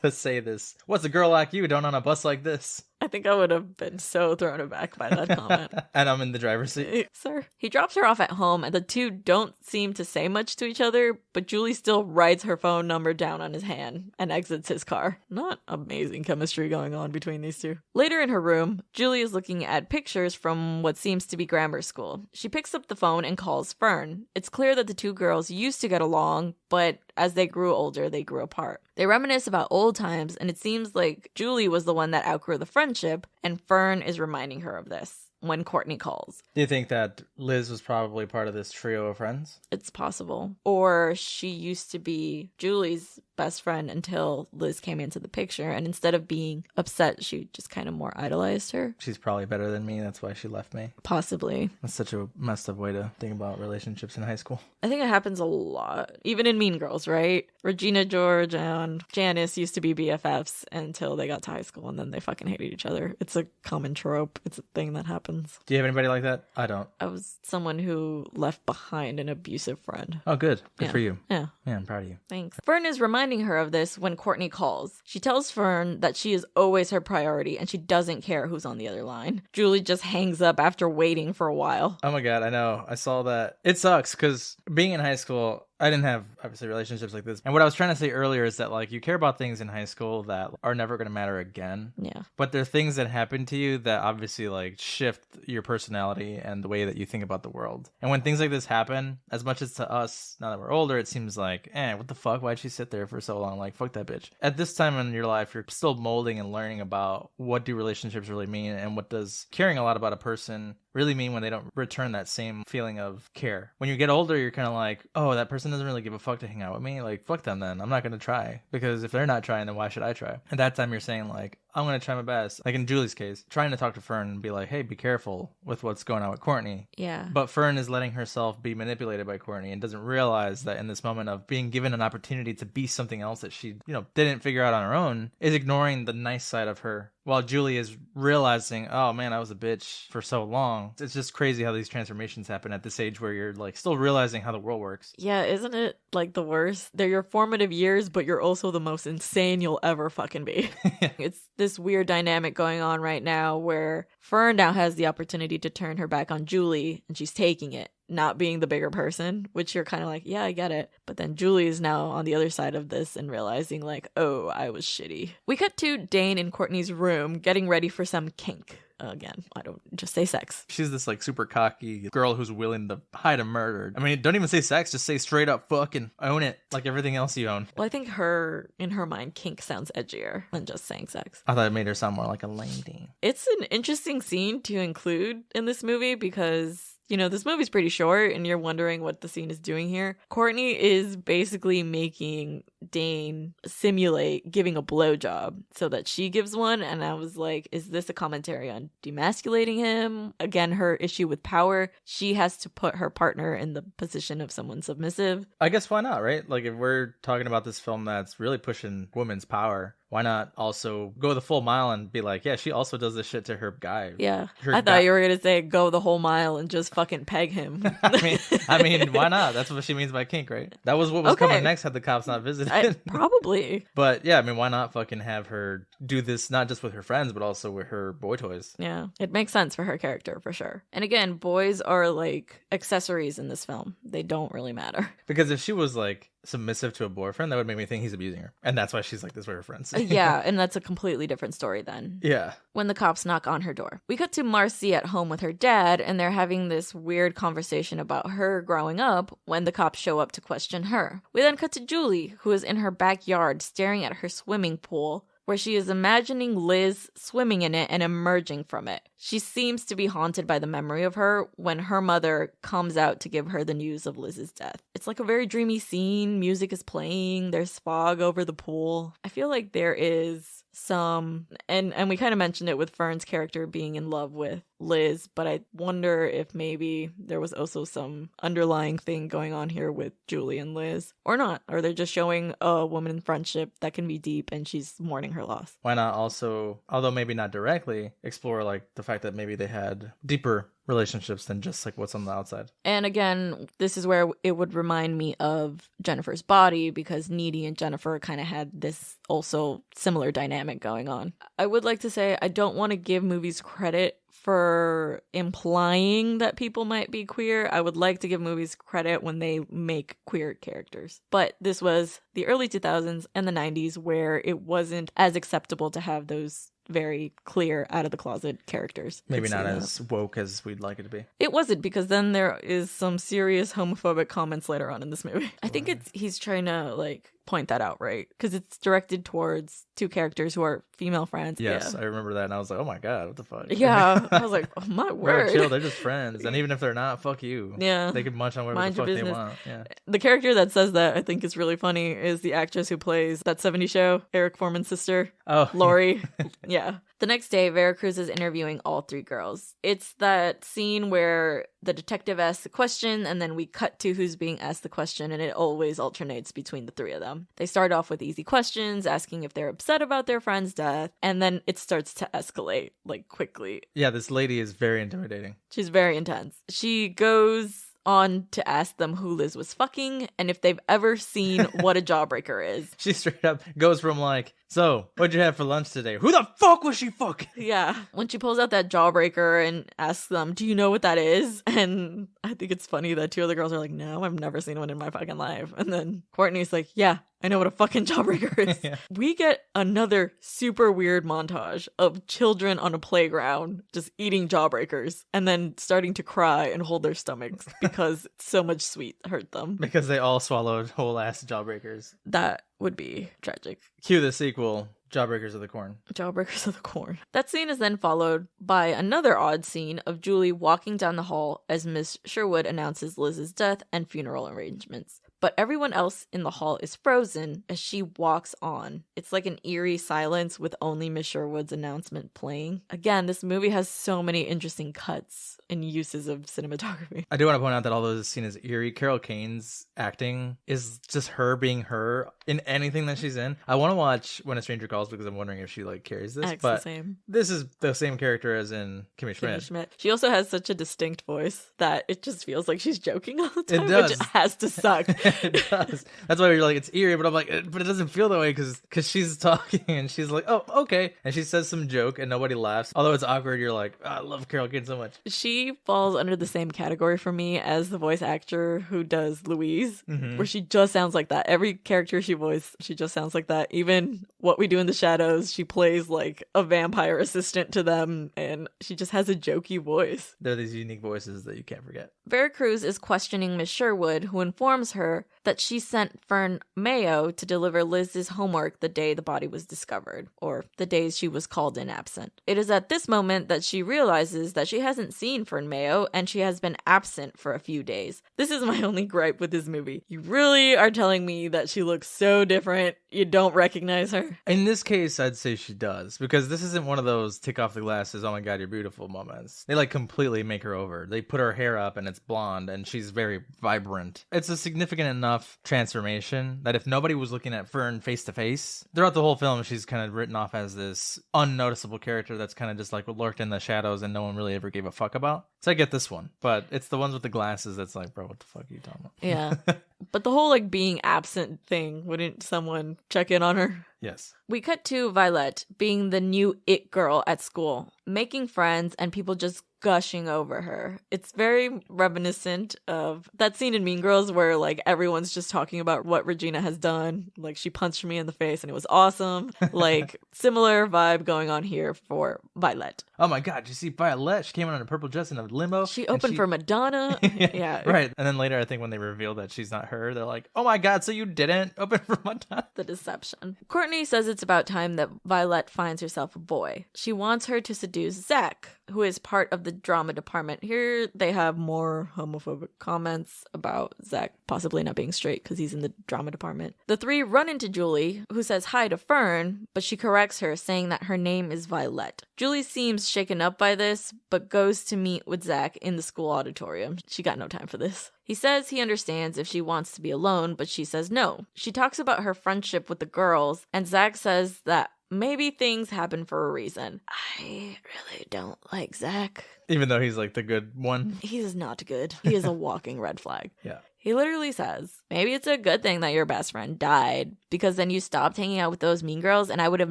[SPEAKER 2] to say this. What's a girl like you doing on a bus like this?
[SPEAKER 1] I think I would have been so thrown aback by that comment.
[SPEAKER 2] And I'm in the driver's seat.
[SPEAKER 1] Sir. He drops her off at home, and the two don't seem to say much to each other, but Julie still writes her phone number down on his hand and exits his car. Not amazing chemistry going on between these two. Later in her room, Julie is looking at pictures from what seems to be grammar school. She picks up the phone and calls Fern. It's clear that the two girls used to get along, but as they grew older, they grew apart. They reminisce about old times, and it seems like Julie was the one that outgrew the friendship, and Fern is reminding her of this when Courtney calls.
[SPEAKER 2] Do you think that Liz was probably part of this trio of friends?
[SPEAKER 1] It's possible. Or she used to be Julie's best friend until Liz came into the picture, and instead of being upset, she just kind of more idolized her.
[SPEAKER 2] She's probably better than me. That's why she left me.
[SPEAKER 1] Possibly.
[SPEAKER 2] That's such a messed up way to think about relationships in high school.
[SPEAKER 1] I think it happens a lot. Even in Mean Girls, right? Regina George and Janice used to be BFFs until they got to high school, and then they fucking hated each other. It's a common trope. It's a thing that happens.
[SPEAKER 2] Do you have anybody like that? I don't.
[SPEAKER 1] I was someone who left behind an abusive friend.
[SPEAKER 2] Oh, good. Good for you.
[SPEAKER 1] Yeah.
[SPEAKER 2] Yeah, I'm proud of you.
[SPEAKER 1] Thanks. Fern is reminding her of this when Courtney calls. She tells Fern that she is always her priority and she doesn't care who's on the other line. Julie just hangs up after waiting for a while.
[SPEAKER 2] Oh my god, I know. I saw that. It sucks because being in high school, I didn't have, obviously, relationships like this. And what I was trying to say earlier is that, like, you care about things in high school that are never going to matter again.
[SPEAKER 1] Yeah.
[SPEAKER 2] But there are things that happen to you that obviously, like, shift your personality and the way that you think about the world. And when things like this happen, as much as to us, now that we're older, it seems like, what the fuck? Why'd she sit there for so long? Like, fuck that bitch. At this time in your life, you're still molding and learning about what do relationships really mean and what does caring a lot about a person really mean when they don't return that same feeling of care. When you get older, you're kind of like, oh, that person doesn't really give a fuck to hang out with me. Like, fuck them then. I'm not going to try. Because if they're not trying, then why should I try? At that time, you're saying like, I'm going to try my best. Like in Julie's case, trying to talk to Fern and be like, hey, be careful with what's going on with Courtney.
[SPEAKER 1] Yeah.
[SPEAKER 2] But Fern is letting herself be manipulated by Courtney and doesn't realize that in this moment of being given an opportunity to be something else that she, didn't figure out on her own, is ignoring the nice side of her. While Julie is realizing, oh man, I was a bitch for so long. It's just crazy how these transformations happen at this age where you're like still realizing how the world works.
[SPEAKER 1] Yeah, isn't it like the worst? They're your formative years, but you're also the most insane you'll ever fucking be. It's this weird dynamic going on right now where Fern now has the opportunity to turn her back on Julie, and she's taking it, not being the bigger person, which you're kind of like, yeah, I get it. But then Julie is now on the other side of this and realizing like, oh, I was shitty. We cut to Dane in Courtney's room getting ready for some kink. Again, I don't just say sex.
[SPEAKER 2] She's this like super cocky girl who's willing to hide a murder. I mean, don't even say sex, just say straight up fuck and own it like everything else you own.
[SPEAKER 1] Well, I think in her mind, kink sounds edgier than just saying sex.
[SPEAKER 2] I thought it made her sound more like a lady.
[SPEAKER 1] It's an interesting scene to include in this movie because this movie's pretty short and you're wondering what the scene is doing here. Courtney is basically making Dane simulate giving a blowjob so that she gives one. And I was like, is this a commentary on demasculating him? Again, her issue with power. She has to put her partner in the position of someone submissive.
[SPEAKER 2] I guess why not, right? Like if we're talking about this film that's really pushing women's power, why not also go the full mile and be like, yeah, she also does this shit to her guy.
[SPEAKER 1] Yeah. I thought you were going to say go the whole mile and just fucking peg him.
[SPEAKER 2] I mean, why not? That's what she means by kink, right? That was what was coming next had the cops not visited.
[SPEAKER 1] Probably.
[SPEAKER 2] But yeah, I mean, why not fucking have her do this, not just with her friends, but also with her boy toys?
[SPEAKER 1] Yeah. It makes sense for her character, for sure. And again, boys are like accessories in this film. They don't really matter.
[SPEAKER 2] Because if she was like submissive to a boyfriend, that would make me think he's abusing her. And that's why she's like this with her friends.
[SPEAKER 1] Yeah, and that's a completely different story then.
[SPEAKER 2] Yeah.
[SPEAKER 1] When the cops knock on her door. We cut to Marcy at home with her dad, and they're having this weird conversation about her growing up when the cops show up to question her. We then cut to Julie, who is in her backyard staring at her swimming pool, where she is imagining Liz swimming in it and emerging from it. She seems to be haunted by the memory of her when her mother comes out to give her the news of Liz's death. It's like a very dreamy scene. Music is playing. There's fog over the pool. I feel like there is some, and we kind of mentioned it with Fern's character being in love with Liz, but I wonder if maybe there was also some underlying thing going on here with Julie and Liz, or not, or they're just showing a woman in friendship that can be deep and she's mourning her loss.
[SPEAKER 2] Why not also, although maybe not directly, explore like the fact that maybe they had deeper relationships than just like what's on the outside.
[SPEAKER 1] And again, this is where it would remind me of Jennifer's Body, because Needy and Jennifer kind of had this also similar dynamic going on. I would like to say I don't want to give movies credit for implying that people might be queer. I would like to give movies credit when they make queer characters. But this was the early 2000s and the 90s where it wasn't as acceptable to have those very clear out of the closet characters.
[SPEAKER 2] Maybe not as woke as we'd like it to be.
[SPEAKER 1] It wasn't, because then there is some serious homophobic comments later on in this movie. I think he's trying to like point that out, right? Because it's directed towards two characters who are female friends.
[SPEAKER 2] Yes,
[SPEAKER 1] yeah.
[SPEAKER 2] I remember that, and I was like, oh my god, what the fuck?
[SPEAKER 1] Yeah, I was like, oh my word.
[SPEAKER 2] Chill, they're just friends, and even if they're not, fuck you.
[SPEAKER 1] Yeah.
[SPEAKER 2] They can munch on whatever the fuck they want. Yeah.
[SPEAKER 1] The character that says that I think is really funny is the actress who plays that 70s show, Eric Foreman's sister.
[SPEAKER 2] Oh.
[SPEAKER 1] Lori. Yeah. The next day, Veracruz is interviewing all three girls. It's that scene where the detective asks the question, and then we cut to who's being asked the question, and it always alternates between the three of them. They start off with easy questions, asking if they're upset about their friend's death, and then it starts to escalate, like, quickly.
[SPEAKER 2] Yeah, this lady is very intimidating.
[SPEAKER 1] She's very intense. She goes on to ask them who Liz was fucking and if they've ever seen what a jawbreaker is.
[SPEAKER 2] She straight up goes from like, so, what'd you have for lunch today? Who the fuck was she fucking?
[SPEAKER 1] Yeah. When she pulls out that jawbreaker and asks them, do you know what that is? And I think it's funny that two other girls are like, no, I've never seen one in my fucking life. And then Courtney's like, yeah, I know what a fucking jawbreaker is.
[SPEAKER 2] Yeah.
[SPEAKER 1] We get another super weird montage of children on a playground just eating jawbreakers and then starting to cry and hold their stomachs because so much sweet hurt them.
[SPEAKER 2] Because they all swallowed whole ass jawbreakers.
[SPEAKER 1] That would be tragic.
[SPEAKER 2] Cue the sequel. Jawbreakers of the Corn.
[SPEAKER 1] Jawbreakers of the Corn. That scene is then followed by another odd scene of Julie walking down the hall as Miss Sherwood announces Liz's death and funeral arrangements. But everyone else in the hall is frozen as she walks on. It's like an eerie silence with only Miss Sherwood's announcement playing. Again, this movie has so many interesting cuts and uses of cinematography.
[SPEAKER 2] I do want to point out that although this scene is eerie, Carol Kane's acting is just her being her in anything that she's in. I want to watch When a Stranger Calls because I'm wondering if she like carries this.
[SPEAKER 1] Acts
[SPEAKER 2] but
[SPEAKER 1] the same.
[SPEAKER 2] This is the same character as in Kimmy Schmidt.
[SPEAKER 1] She also has such a distinct voice that it just feels like she's joking all the time,
[SPEAKER 2] It does.
[SPEAKER 1] which has to suck.
[SPEAKER 2] It does. That's why you're like, it's eerie, but I'm like, but it doesn't feel that way because she's talking and she's like, oh, okay. And she says some joke and nobody laughs. Although it's awkward, you're like, oh, I love Carol Kane so much.
[SPEAKER 1] She falls under the same category for me as the voice actor who does Louise, where she just sounds like that. Every character she voiced, she just sounds like that. Even What We Do in the Shadows, she plays like a vampire assistant to them, and she just has a jokey voice.
[SPEAKER 2] They're these unique voices that you can't forget.
[SPEAKER 1] Vera Cruz is questioning Miss Sherwood, who informs her that she sent Fern Mayo to deliver Liz's homework the day the body was discovered, or the days she was called in absent. It is at this moment that she realizes that she hasn't seen Fern Mayo, and she has been absent for a few days. This is my only gripe with this movie. You really are telling me that she looks so different, you don't recognize her?
[SPEAKER 2] In this case, I'd say she does, because this isn't one of those tick off the glasses, oh my god, you're beautiful moments. They like completely make her over. They put her hair up and it's blonde and she's very vibrant. It's a significant enough transformation that if nobody was looking at Fern face to face, throughout the whole film, she's kind of written off as this unnoticeable character that's kind of just like lurked in the shadows and no one really ever gave a fuck about. So I get this one, but it's the ones with the glasses that's like, bro, what the fuck are you talking about?
[SPEAKER 1] Yeah. But the whole like being absent thing, wouldn't someone check in on her?
[SPEAKER 2] Yes.
[SPEAKER 1] We cut to Violet being the new it girl at school, making friends and people just gushing over her. It's very reminiscent of that scene in Mean Girls where like everyone's just talking about what Regina has done. Like she punched me in the face and it was awesome. Like similar vibe going on here for Violet.
[SPEAKER 2] Oh my god, did you see Violet? She came in a purple dress in a limo.
[SPEAKER 1] She opened for Madonna. Yeah.
[SPEAKER 2] Right. And then later I think when they reveal that she's not her, they're like, oh my god, so you didn't open for Madonna?
[SPEAKER 1] The deception. Courtney says it's about time that Violet finds herself a boy. She wants her to seduce Zach, who is part of the drama department. Here they have more homophobic comments about Zach possibly not being straight because he's in the drama department. The three run into Julie, who says hi to Fern, but she corrects her, saying that her name is Violet. Julie seems shaken up by this, but goes to meet with Zach in the school auditorium. She got no time for this. He says he understands if she wants to be alone, but she says no. She talks about her friendship with the girls, and Zach says that maybe things happen for a reason. I really don't like Zach.
[SPEAKER 2] Even though he's like the good one.
[SPEAKER 1] He is not good. He is a walking red flag.
[SPEAKER 2] Yeah.
[SPEAKER 1] He literally says, maybe it's a good thing that your best friend died because then you stopped hanging out with those mean girls and I would have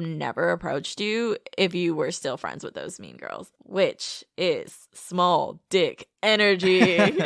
[SPEAKER 1] never approached you if you were still friends with those mean girls, which is small dick energy.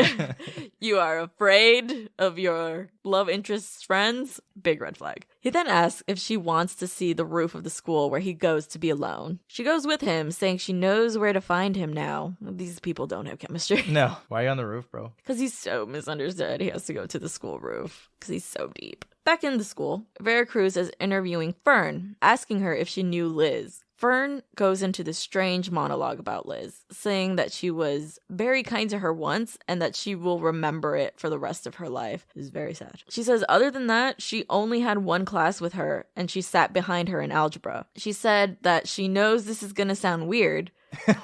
[SPEAKER 1] You are afraid of your love interest's friends? Big red flag. He then asks if she wants to see the roof of the school where he goes to be alone. She goes with him, saying she knows where to find him now. These people don't have chemistry.
[SPEAKER 2] No. Why are you on the roof, bro?
[SPEAKER 1] Because he's so misunderstood. He has to go to the school roof because he's so deep. Back in the school, Vera Cruz is interviewing Fern, asking her if she knew Liz. Fern goes into this strange monologue about Liz, saying that she was very kind to her once and that she will remember it for the rest of her life. It is very sad. She says other than that, she only had one class with her and she sat behind her in algebra. She said that she knows this is going to sound weird.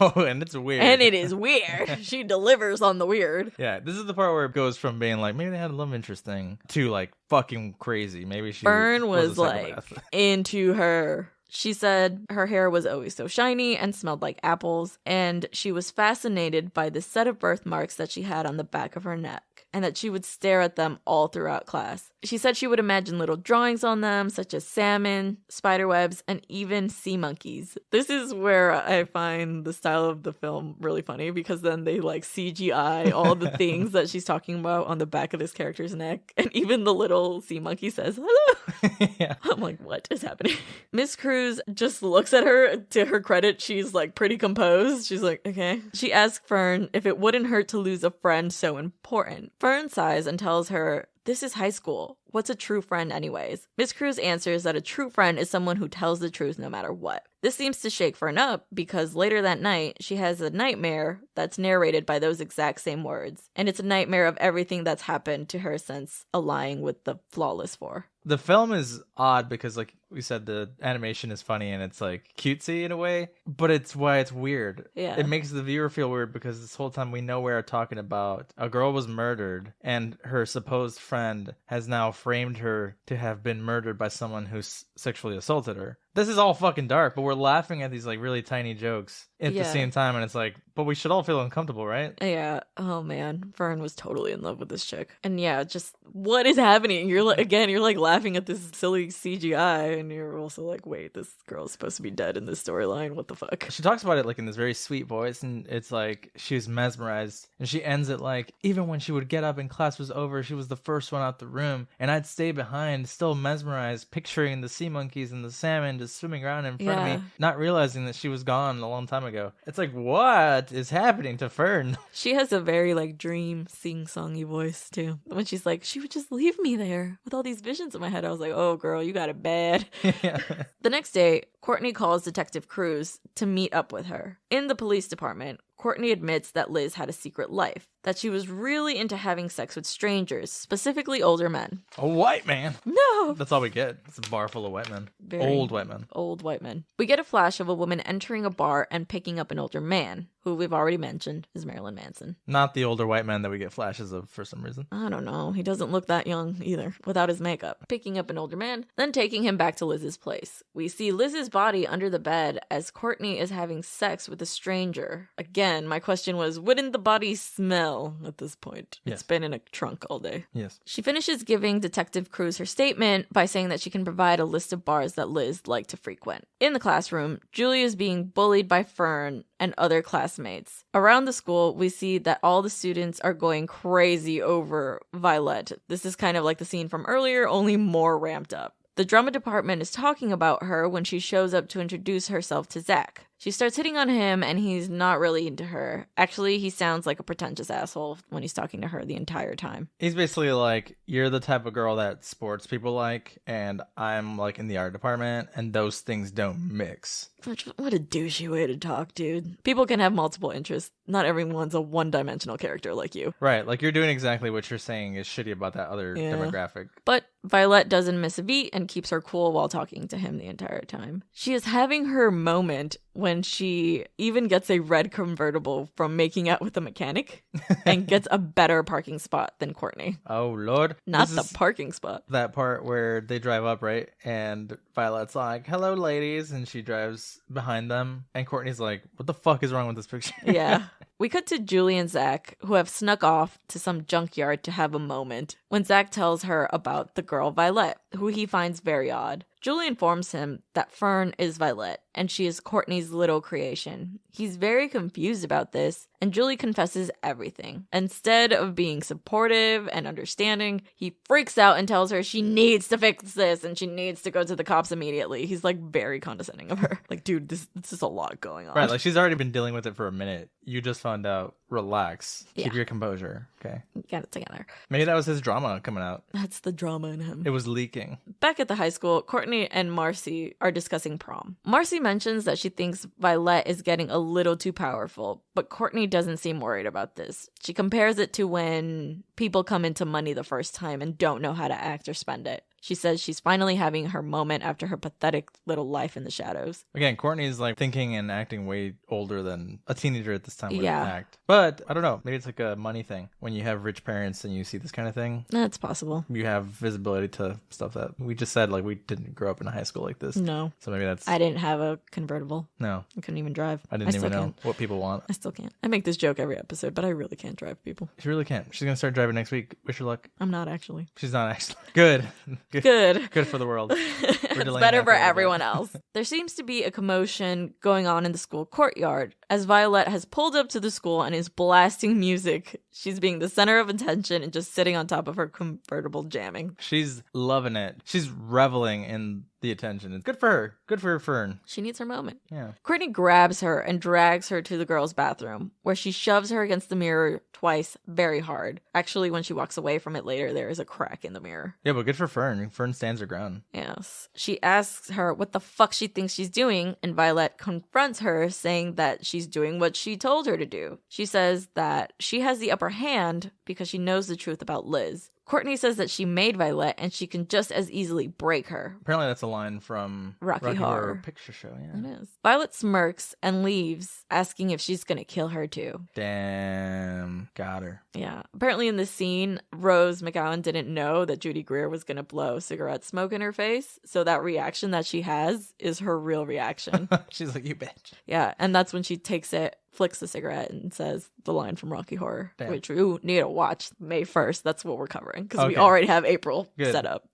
[SPEAKER 2] Oh, and it's weird.
[SPEAKER 1] And it is weird. She delivers on the weird.
[SPEAKER 2] Yeah, this is the part where it goes from being like, maybe they had a love interest thing to like fucking crazy. Maybe she
[SPEAKER 1] Fern was
[SPEAKER 2] a
[SPEAKER 1] like into her. She said her hair was always so shiny and smelled like apples, and she was fascinated by the set of birthmarks that she had on the back of her neck, and that she would stare at them all throughout class. She said she would imagine little drawings on them, such as salmon, spiderwebs, and even sea monkeys. This is where I find the style of the film really funny, because then they like CGI all the things that she's talking about on the back of this character's neck, and even the little sea monkey says, hello.
[SPEAKER 2] Yeah.
[SPEAKER 1] I'm like, what is happening? Miss Cruz just looks at her. To her credit, she's like pretty composed. She's like, okay. She asks Fern if it wouldn't hurt to lose a friend so important. Fern sighs and tells her This is high school. What's a true friend anyways? Miss Cruz answers that a true friend is someone who tells the truth no matter what. This seems to shake Fern up because later that night, she has a nightmare that's narrated by those exact same words. And it's a nightmare of everything that's happened to her since aligning with the Flawless Four.
[SPEAKER 2] The film is odd because, like we said, the animation is funny and it's like cutesy in a way, but it's why it's weird.
[SPEAKER 1] Yeah.
[SPEAKER 2] It makes the viewer feel weird because this whole time we know we're talking about a girl was murdered and her supposed friend has now framed her to have been murdered by someone who sexually assaulted her. This is all fucking dark, but we're laughing at these like really tiny jokes at the same time, and it's like, but we should all feel uncomfortable, right?
[SPEAKER 1] Yeah. Oh man, Fern was totally in love with this chick, and yeah, just what is happening? You're like, again, you're like laughing at this silly CGI, and you're also like, wait, this girl's supposed to be dead in this storyline. What the fuck?
[SPEAKER 2] She talks about it like in this very sweet voice, and it's like she was mesmerized, and she ends it like, even when she would get up and class was over, she was the first one out the room, and I'd stay behind, still mesmerized, picturing the sea monkeys and the salmon just swimming around in front of me, not realizing that she was gone a long time ago. It's like, what is happening to Fern?
[SPEAKER 1] She has a very like dream sing-songy voice too. When she's like, she would just leave me there with all these visions in my head. I was like, oh girl, you got it bad.
[SPEAKER 2] Yeah.
[SPEAKER 1] The next day, Courtney calls Detective Cruz to meet up with her. In the police department, Courtney admits that Liz had a secret life, that she was really into having sex with strangers, specifically older men.
[SPEAKER 2] A white man?
[SPEAKER 1] No!
[SPEAKER 2] That's all we get. It's a bar full of white men. Old white men.
[SPEAKER 1] Old white men. We get a flash of a woman entering a bar and picking up an older man, who we've already mentioned is Marilyn Manson.
[SPEAKER 2] Not the older white man that we get flashes of for some reason.
[SPEAKER 1] I don't know. He doesn't look that young either, without his makeup. Picking up an older man, then taking him back to Liz's place. We see Liz's body under the bed as Courtney is having sex with a stranger. Again, my question was, wouldn't the body smell at this point?
[SPEAKER 2] Yes.
[SPEAKER 1] It's been in a trunk all day.
[SPEAKER 2] Yes.
[SPEAKER 1] She finishes giving Detective Cruz her statement by saying that she can provide a list of bars that Liz liked to frequent. In the classroom, Julie is being bullied by Fern and other classmates. Around the school, we see that all the students are going crazy over Violet. This is kind of like the scene from earlier, only more ramped up. The drama department is talking about her when she shows up to introduce herself to Zach. She starts hitting on him, and he's not really into her. Actually, he sounds like a pretentious asshole when he's talking to her the entire time.
[SPEAKER 2] He's basically like, you're the type of girl that sports people like, and I'm like in the art department, and those things don't mix.
[SPEAKER 1] What a douchey way to talk, dude. People can have multiple interests. Not everyone's a one-dimensional character like you.
[SPEAKER 2] Right, like you're doing exactly what you're saying is shitty about that other demographic.
[SPEAKER 1] But Violet doesn't miss a beat and keeps her cool while talking to him the entire time. She is having her moment when she even gets a red convertible from making out with a mechanic and gets a better parking spot than Courtney.
[SPEAKER 2] Oh, Lord.
[SPEAKER 1] Not the parking spot.
[SPEAKER 2] That part where they drive up, right? And Violet's like, hello, ladies. And she drives behind them. And Courtney's like, what the fuck is wrong with this picture?
[SPEAKER 1] Yeah. We cut to Julie and Zach, who have snuck off to some junkyard to have a moment, when Zach tells her about the girl Violet, who he finds very odd. Julie informs him that Fern is Violet, and she is Courtney's little creation. He's very confused about this, and Julie confesses everything. Instead of being supportive and understanding, he freaks out and tells her she needs to fix this, and she needs to go to the cops immediately. He's like very condescending of her. Like, dude, this is a lot going on.
[SPEAKER 2] Right, like she's already been dealing with it for a minute. You just found out. Relax. Keep your composure. Okay.
[SPEAKER 1] Get it together.
[SPEAKER 2] Maybe that was his drama coming out.
[SPEAKER 1] That's the drama in him.
[SPEAKER 2] It was leaking.
[SPEAKER 1] Back at the high school, Courtney and Marcy are discussing prom. Marcy mentions that she thinks Violet is getting a little too powerful, but Courtney doesn't seem worried about this. She compares it to when people come into money the first time and don't know how to act or spend it. She says she's finally having her moment after her pathetic little life in the shadows.
[SPEAKER 2] Again, Courtney's like thinking and acting way older than a teenager at this time would act. But I don't know. Maybe it's like a money thing. When you have rich parents and you see this kind of thing.
[SPEAKER 1] That's possible.
[SPEAKER 2] You have visibility to stuff that we just said, like we didn't grow up in a high school like this.
[SPEAKER 1] No.
[SPEAKER 2] So maybe that's...
[SPEAKER 1] I didn't have a convertible.
[SPEAKER 2] No.
[SPEAKER 1] I couldn't even drive.
[SPEAKER 2] I didn't even know what people want.
[SPEAKER 1] I still can't. I make this joke every episode, but I really can't drive people.
[SPEAKER 2] She really can't. She's going to start driving next week. Wish her luck.
[SPEAKER 1] I'm not actually.
[SPEAKER 2] She's not actually. Good. Good for the world.
[SPEAKER 1] It's better for everyone else. There seems to be a commotion going on in the school courtyard as Violet has pulled up to the school and is blasting music. She's being the center of attention and just sitting on top of her convertible jamming.
[SPEAKER 2] She's loving it. She's reveling in the attention. It's good for her. Good for Fern.
[SPEAKER 1] She needs her moment.
[SPEAKER 2] Yeah.
[SPEAKER 1] Courtney grabs her and drags her to the girls' bathroom, where she shoves her against the mirror twice very hard. Actually, when she walks away from it later, there is a crack in the mirror.
[SPEAKER 2] Yeah, but good for Fern. Fern stands her ground.
[SPEAKER 1] Yes. She asks her what the fuck she thinks she's doing, and Violet confronts her, saying that she's doing what she told her to do. She says that she has the upper hand because she knows the truth about Liz. Courtney says that she made Violet and she can just as easily break her.
[SPEAKER 2] Apparently that's a line from
[SPEAKER 1] Rocky Horror
[SPEAKER 2] Picture Show. Yeah,
[SPEAKER 1] it is. Violet smirks and leaves, asking if she's gonna kill her too.
[SPEAKER 2] Damn, got her.
[SPEAKER 1] Yeah. Apparently in this scene, Rose McGowan didn't know that Judy Greer was gonna blow cigarette smoke in her face, so that reaction that she has is her real reaction.
[SPEAKER 2] She's like, you bitch.
[SPEAKER 1] Yeah, and that's when she takes it, flicks the cigarette, and says the line from Rocky Horror,
[SPEAKER 2] Damn.
[SPEAKER 1] which you need to watch May 1st. That's what we're covering, because we already have April set up.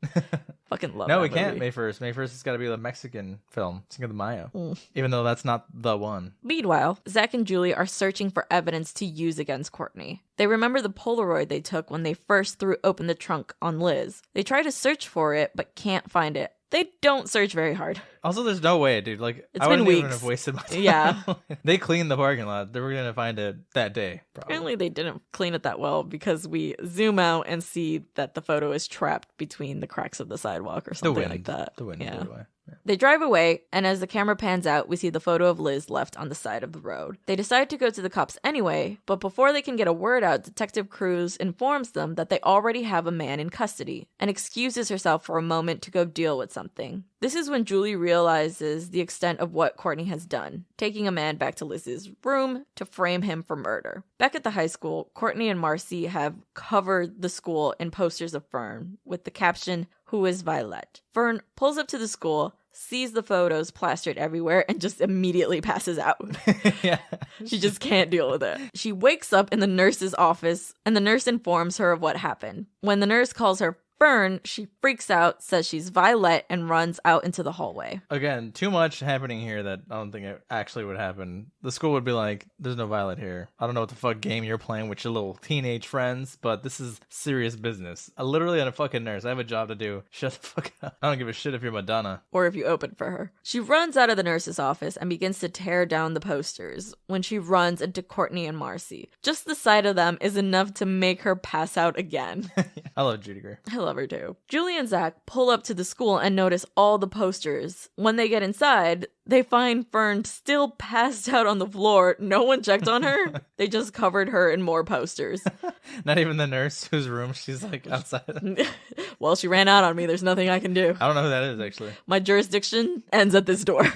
[SPEAKER 1] Fucking love
[SPEAKER 2] No,
[SPEAKER 1] that
[SPEAKER 2] we
[SPEAKER 1] movie.
[SPEAKER 2] can't May 1st. May 1st has got to be the Mexican film, Cinco de Mayo. Even though that's not the one.
[SPEAKER 1] Meanwhile, Zach and Julie are searching for evidence to use against Courtney. They remember the Polaroid they took when they first threw open the trunk on Liz. They try to search for it, but can't find it. They don't search very hard.
[SPEAKER 2] Also, there's no way, dude. Like,
[SPEAKER 1] It's
[SPEAKER 2] I
[SPEAKER 1] been
[SPEAKER 2] wouldn't even
[SPEAKER 1] weeks.
[SPEAKER 2] have wasted my time.
[SPEAKER 1] Yeah.
[SPEAKER 2] They cleaned the parking lot. They were going to find it that day, probably.
[SPEAKER 1] Apparently they didn't clean it that well, because we zoom out and see that the photo is trapped between the cracks of the sidewalk or something like that.
[SPEAKER 2] The wind blew away. Yeah.
[SPEAKER 1] They drive away, and as the camera pans out, we see the photo of Liz left on the side of the road. They decide to go to the cops anyway, but before they can get a word out, Detective Cruz informs them that they already have a man in custody, and excuses herself for a moment to go deal with something. This is when Julie realizes the extent of what Courtney has done, taking a man back to Liz's room to frame him for murder. Back at the high school, Courtney and Marcy have covered the school in posters of Fern with the caption, "Who is Violet?" Fern pulls up to the school, sees the photos plastered everywhere, and just immediately passes out.
[SPEAKER 2] Yeah.
[SPEAKER 1] She just can't deal with it. She wakes up in the nurse's office, and the nurse informs her of what happened. When the nurse calls her Fern, she freaks out, says she's Violet, and runs out into the hallway.
[SPEAKER 2] Again, too much happening here that I don't think it actually would happen. The school would be like, there's no Violet here. I don't know what the fuck game you're playing with your little teenage friends, but this is serious business. I literally am a fucking nurse. I have a job to do. Shut the fuck up. I don't give a shit if you're Madonna.
[SPEAKER 1] Or if you open for her. She runs out of the nurse's office and begins to tear down the posters when she runs into Courtney and Marcy. Just the sight of them is enough to make her pass out again.
[SPEAKER 2] I love Judy Greer.
[SPEAKER 1] I love her too. Julie and Zach pull up to the school and notice all the posters. When they get inside, they find Fern still passed out on the floor. No one checked on her. They just covered her in more posters.
[SPEAKER 2] Not even the nurse whose room she's like outside.
[SPEAKER 1] Well, she ran out on me. There's nothing I can do.
[SPEAKER 2] I don't know who that is, actually.
[SPEAKER 1] My jurisdiction ends at this door.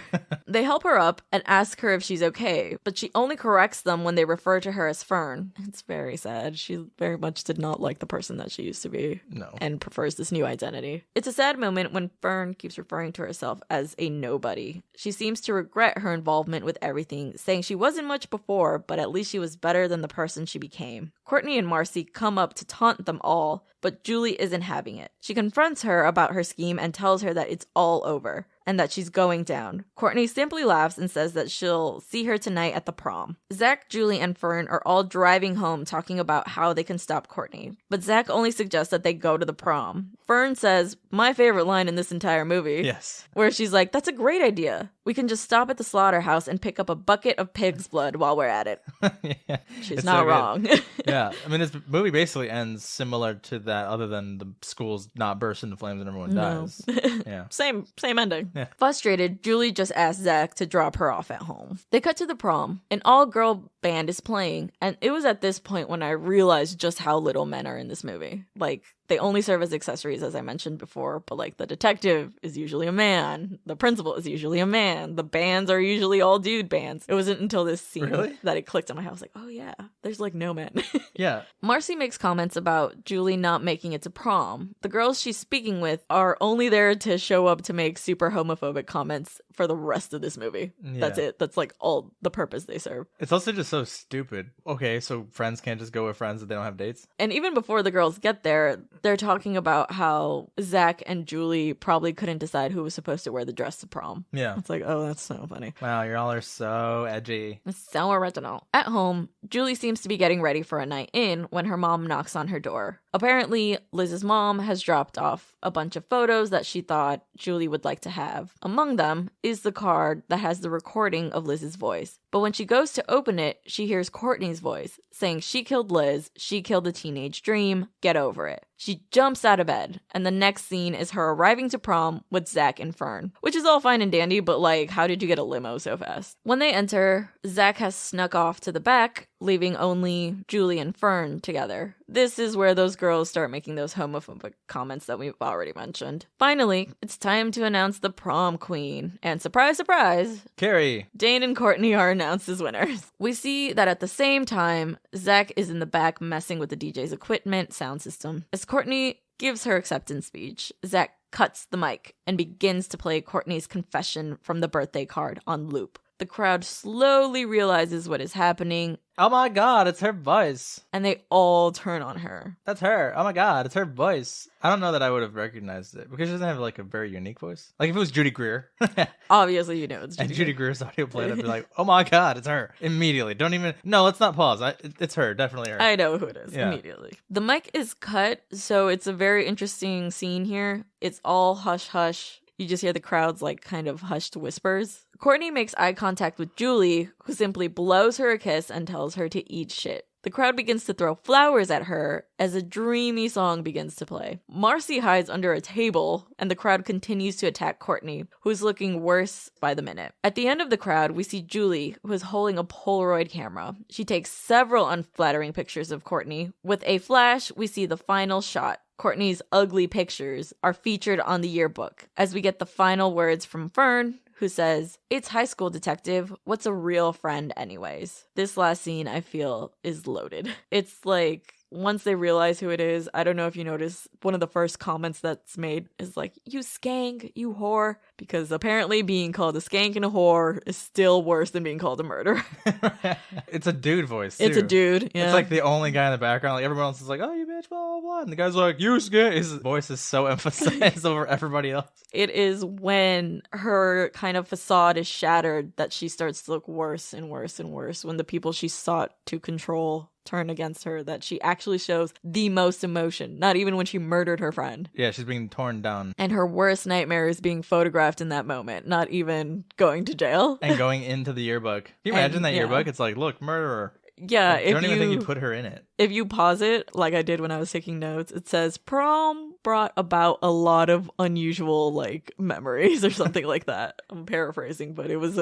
[SPEAKER 1] They help her up and ask her if she's okay, but she only corrects them when they refer to her as Fern. It's very sad. She very much did not like the person that she used to be.
[SPEAKER 2] No.
[SPEAKER 1] And prefers this new identity. It's a sad moment when Fern keeps referring to herself as a nobody. She seems to regret her involvement with everything, saying she wasn't much before, but at least she was better than the person she became. Courtney and Marcy come up to taunt them all, but Julie isn't having it. She confronts her about her scheme and tells her that it's all over and that she's going down. Courtney simply laughs and says that she'll see her tonight at the prom. Zach, Julie, and Fern are all driving home talking about how they can stop Courtney, but Zach only suggests that they go to the prom. Fern says, my favorite line in this entire movie,
[SPEAKER 2] Yes.
[SPEAKER 1] where she's like, that's a great idea. We can just stop at the slaughterhouse and pick up a bucket of pig's blood while we're at it.
[SPEAKER 2] Yeah.
[SPEAKER 1] She's
[SPEAKER 2] It's
[SPEAKER 1] not
[SPEAKER 2] so good.
[SPEAKER 1] wrong.
[SPEAKER 2] Yeah, I mean, this movie basically ends similar to that, other than the school's not burst into flames and everyone
[SPEAKER 1] No.
[SPEAKER 2] dies. Yeah.
[SPEAKER 1] Same ending.
[SPEAKER 2] Yeah.
[SPEAKER 1] Frustrated, Julie just asks Zach to drop her off at home. They cut to the prom. An all-girl band is playing, and it was at this point when I realized just how little men are in this movie. Like, they only serve as accessories, as I mentioned before, but like the detective is usually a man, the principal is usually a man, the bands are usually all dude bands. It wasn't until this scene
[SPEAKER 2] Really?
[SPEAKER 1] that it clicked in my head. I was like, oh yeah, there's like no men.
[SPEAKER 2] Yeah.
[SPEAKER 1] Marcy makes comments about Julie not making it to prom. The girls she's speaking with are only there to show up to make super homophobic comments for the rest of this movie. That's
[SPEAKER 2] Yeah.
[SPEAKER 1] it. That's like all the purpose they serve.
[SPEAKER 2] It's also just so stupid. Okay, so friends can't just go with friends if they don't have dates?
[SPEAKER 1] And even before the girls get there, they're talking about how Zach and Julie probably couldn't decide who was supposed to wear the dress to prom.
[SPEAKER 2] Yeah.
[SPEAKER 1] It's like, oh, that's so funny.
[SPEAKER 2] Wow, y'all are so edgy.
[SPEAKER 1] It's so original. At home, Julie seems to be getting ready for a night in when her mom knocks on her door. Apparently, Liz's mom has dropped off a bunch of photos that she thought Julie would like to have. Among them is the card that has the recording of Liz's voice. But when she goes to open it, she hears Courtney's voice saying she killed Liz, she killed a teenage dream, get over it. She jumps out of bed, and the next scene is her arriving to prom with Zach and Fern, which is all fine and dandy, but like, how did you get a limo so fast? When they enter, Zach has snuck off to the back, leaving only Julie and Fern together. This is where those girls start making those homophobic comments that we've already mentioned. Finally, it's time to announce the prom queen. And surprise, surprise,
[SPEAKER 2] Carrie.
[SPEAKER 1] Dane and Courtney are announced as winners. We see that at the same time, Zach is in the back messing with the DJ's equipment sound system. As Courtney gives her acceptance speech, Zach cuts the mic and begins to play Courtney's confession from the birthday card on loop. The crowd slowly realizes what is happening.
[SPEAKER 2] Oh my god, it's her voice.
[SPEAKER 1] And they all turn on her.
[SPEAKER 2] That's her. Oh my god, it's her voice. I don't know that I would have recognized it because she doesn't have like a very unique voice. Like if it was Judy Greer.
[SPEAKER 1] Obviously, you know it's Judy
[SPEAKER 2] and Judy Greer's audio played, I'd be like, oh my god, it's her. Immediately. Don't even. No, let's not pause. It's her. Definitely her.
[SPEAKER 1] I know who it is immediately. The mic is cut, so it's a very interesting scene here. It's all hush hush. You just hear the crowd's like kind of hushed whispers. Courtney makes eye contact with Julie, who simply blows her a kiss and tells her to eat shit. The crowd begins to throw flowers at her as a dreamy song begins to play. Marcy hides under a table, and the crowd continues to attack Courtney, who's looking worse by the minute. At the end of the crowd, we see Julie, who is holding a Polaroid camera. She takes several unflattering pictures of Courtney. With a flash, we see the final shot. Courtney's ugly pictures are featured on the yearbook as we get the final words from Fern, who says, "It's high school, detective. What's a real friend anyways?" This last scene, I feel, is loaded. It's like, once they realize who it is, I don't know if you notice, one of the first comments that's made is like, "You skank, you whore," because apparently being called a skank and a whore is still worse than being called a murderer.
[SPEAKER 2] It's a dude voice, too.
[SPEAKER 1] It's a dude, yeah.
[SPEAKER 2] It's like the only guy in the background. Like everyone else is like, "Oh, you bitch, blah, blah, blah." And the guy's like, "You skank." His voice is so emphasized over everybody else.
[SPEAKER 1] It is when her kind of facade is shattered that she starts to look worse and worse and worse, when the people she sought to control turn against her, that she actually shows the most emotion, not even when she murdered her friend.
[SPEAKER 2] Yeah, she's being torn down.
[SPEAKER 1] And her worst nightmare is being photographed in that moment, not even going to jail.
[SPEAKER 2] And going into the yearbook. Can you imagine that yearbook? It's like, look, murderer.
[SPEAKER 1] Yeah,
[SPEAKER 2] I don't even think you'd put her in it.
[SPEAKER 1] If you pause it, like I did when I was taking notes, it says prom brought about a lot of unusual like memories or something like that. I'm paraphrasing, but it's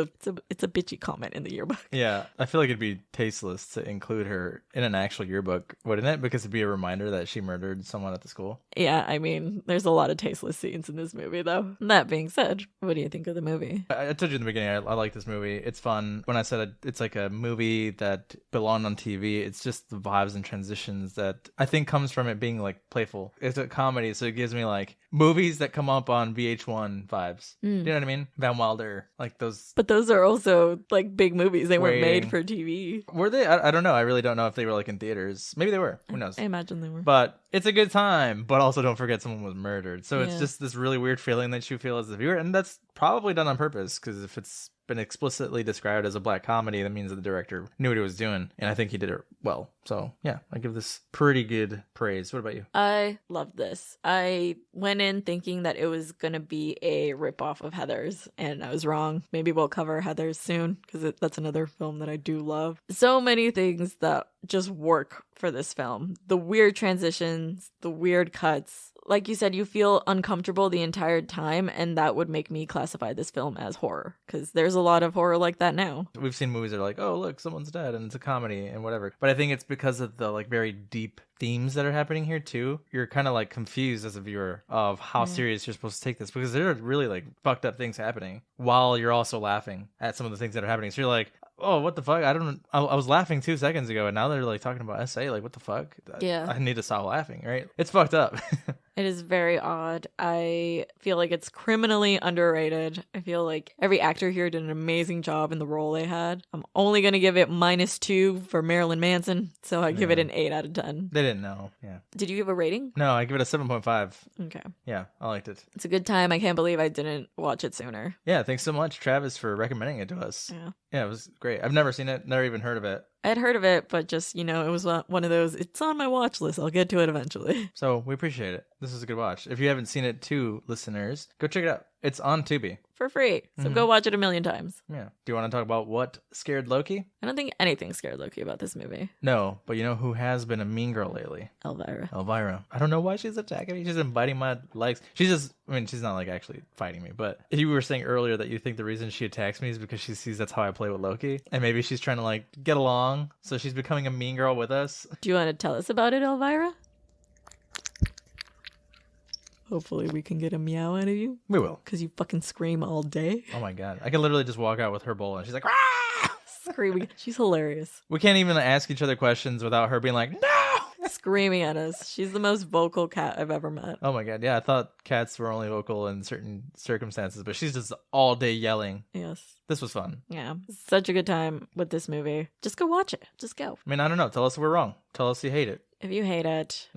[SPEAKER 1] a bitchy comment in the yearbook.
[SPEAKER 2] Yeah, I feel like it'd be tasteless to include her in an actual yearbook, wouldn't it? Because it'd be a reminder that she murdered someone at the school.
[SPEAKER 1] Yeah, I mean, there's a lot of tasteless scenes in this movie, though. That being said, what do you think of the movie?
[SPEAKER 2] I told you in the beginning, I like this movie. It's fun. When I said it's like a movie that belonged on TV, it's just the vibes and transitions that I think comes from it being like playful. It's a comedy, so it gives me like movies that come up on VH1 vibes. Do you know what I mean? Van Wilder, like those.
[SPEAKER 1] But those are also like big movies. They weren't made for TV.
[SPEAKER 2] Were they? I don't know. I really don't know if they were like in theaters. Maybe they were. Who knows?
[SPEAKER 1] I imagine they were.
[SPEAKER 2] But it's a good time. But also don't forget someone was murdered. So it's just this really weird feeling that you feel as a viewer. And that's probably done on purpose, because if it's been explicitly described as a black comedy, that means that the director knew what he was doing, and I think he did it well. So yeah, I give this pretty good praise. What about you?
[SPEAKER 1] I loved this. I went in thinking that it was gonna be a ripoff of Heathers, and I was wrong. Maybe we'll cover Heathers soon, because that's another film that I do love. So many things that just work for this film. The weird transitions, the weird cuts. Like you said, you feel uncomfortable the entire time, and that would make me classify this film as horror, because there's a lot of horror like that now.
[SPEAKER 2] We've seen movies that are like, oh, look, someone's dead, and it's a comedy and whatever. But I think it's because of the like very deep themes that are happening here too. You're kind of like confused as a viewer of how serious you're supposed to take this, because there are really like fucked up things happening while you're also laughing at some of the things that are happening. So you're like, oh, what the fuck? I was laughing 2 seconds ago, and now they're like talking about SA. Like, what the fuck?
[SPEAKER 1] Yeah.
[SPEAKER 2] I need to stop laughing, right? It's fucked up.
[SPEAKER 1] It is very odd. I feel like it's criminally underrated. I feel like every actor here did an amazing job in the role they had. I'm only going to give it -2 for Marilyn Manson, so I give it an 8 out of 10.
[SPEAKER 2] They didn't know. Yeah.
[SPEAKER 1] Did you give a rating?
[SPEAKER 2] No, I give it a 7.5.
[SPEAKER 1] Okay.
[SPEAKER 2] Yeah, I liked it.
[SPEAKER 1] It's a good time. I can't believe I didn't watch it sooner.
[SPEAKER 2] Yeah, thanks so much, Travis, for recommending it to us.
[SPEAKER 1] Yeah.
[SPEAKER 2] Yeah, it was great. I've never seen it, never even heard of it.
[SPEAKER 1] I had heard of it, but just, it was one of those, it's on my watch list. I'll get to it eventually.
[SPEAKER 2] So we appreciate it. This is a good watch. If you haven't seen it too, listeners, go check it out. It's on Tubi.
[SPEAKER 1] For free. So go watch it 1,000,000 times.
[SPEAKER 2] Yeah. Do you want to talk about what scared Loki?
[SPEAKER 1] I don't think anything scared Loki about this movie.
[SPEAKER 2] No, but you know who has been a mean girl lately?
[SPEAKER 1] Elvira.
[SPEAKER 2] I don't know why she's attacking me. She's been biting my legs. She's not like actually fighting me, but you were saying earlier that you think the reason she attacks me is because she sees that's how I play with Loki. And maybe she's trying to like get along. So she's becoming a mean girl with us.
[SPEAKER 1] Do you want to tell us about it, Elvira? Hopefully we can get a meow out of you.
[SPEAKER 2] We will.
[SPEAKER 1] Because you fucking scream all day.
[SPEAKER 2] Oh my God. I can literally just walk out with her bowl and she's like, "Ah!"
[SPEAKER 1] Screaming. She's hilarious.
[SPEAKER 2] We can't even ask each other questions without her being like, "No!"
[SPEAKER 1] Screaming at us. She's the most vocal cat I've ever met.
[SPEAKER 2] Oh my God. Yeah, I thought cats were only vocal in certain circumstances, but she's just all day yelling.
[SPEAKER 1] Yes.
[SPEAKER 2] This was fun.
[SPEAKER 1] Yeah. Such a good time with this movie. Just go watch it. Just go.
[SPEAKER 2] I mean, I don't know. Tell us we're wrong. Tell us you hate it.
[SPEAKER 1] If you hate it,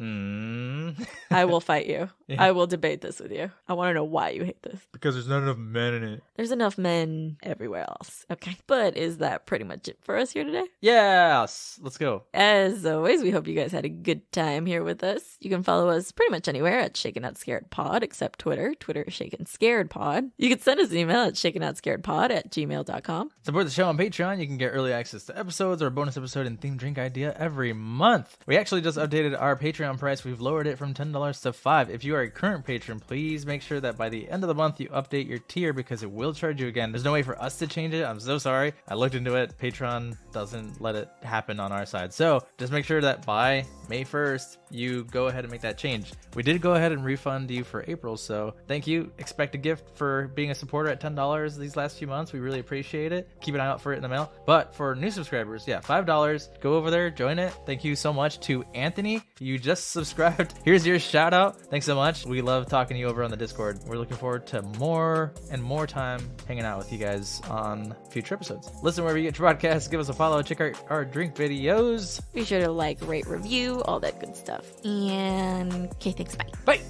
[SPEAKER 2] I
[SPEAKER 1] will fight you. Yeah. I will debate this with you. I want to know why you hate this.
[SPEAKER 2] Because there's not enough men in it.
[SPEAKER 1] There's enough men everywhere else. Okay. But is that pretty much it for us here today?
[SPEAKER 2] Yes. Let's go.
[SPEAKER 1] As always, we hope you guys had a good time here with us. You can follow us pretty much anywhere at Shaken Not Scared Pod, except Twitter. Twitter is Shaken Scared Pod. You can send us an email at shakennotScaredPod@gmail.com.
[SPEAKER 2] Support the show on Patreon. You can get early access to episodes or a bonus episode and themed drink idea every month. We actually just updated our Patreon price. We've lowered it from $10 to $5. If you are a current patron, please make sure that by the end of the month you update your tier because it will charge you again. There's no way for us to change it. I'm so sorry. I looked into it. Patreon doesn't let it happen on our side. So just make sure that by May 1st, you go ahead and make that change. We did go ahead and refund you for April, so thank you. Expect a gift for being a supporter at $10 these last few months. We really appreciate it. Keep an eye out for it in the mail. But for new subscribers, yeah, $5. Go over there, join it. Thank you so much to Anthony. You just subscribed. Here's your shout out. Thanks so much. We love talking to you over on the Discord. We're looking forward to more and more time hanging out with you guys on future episodes. Listen wherever you get your podcasts. Give us a follow. Check out our drink videos.
[SPEAKER 1] Be sure to like, rate, review, all that good stuff. And okay, thanks. Bye.
[SPEAKER 2] Bye.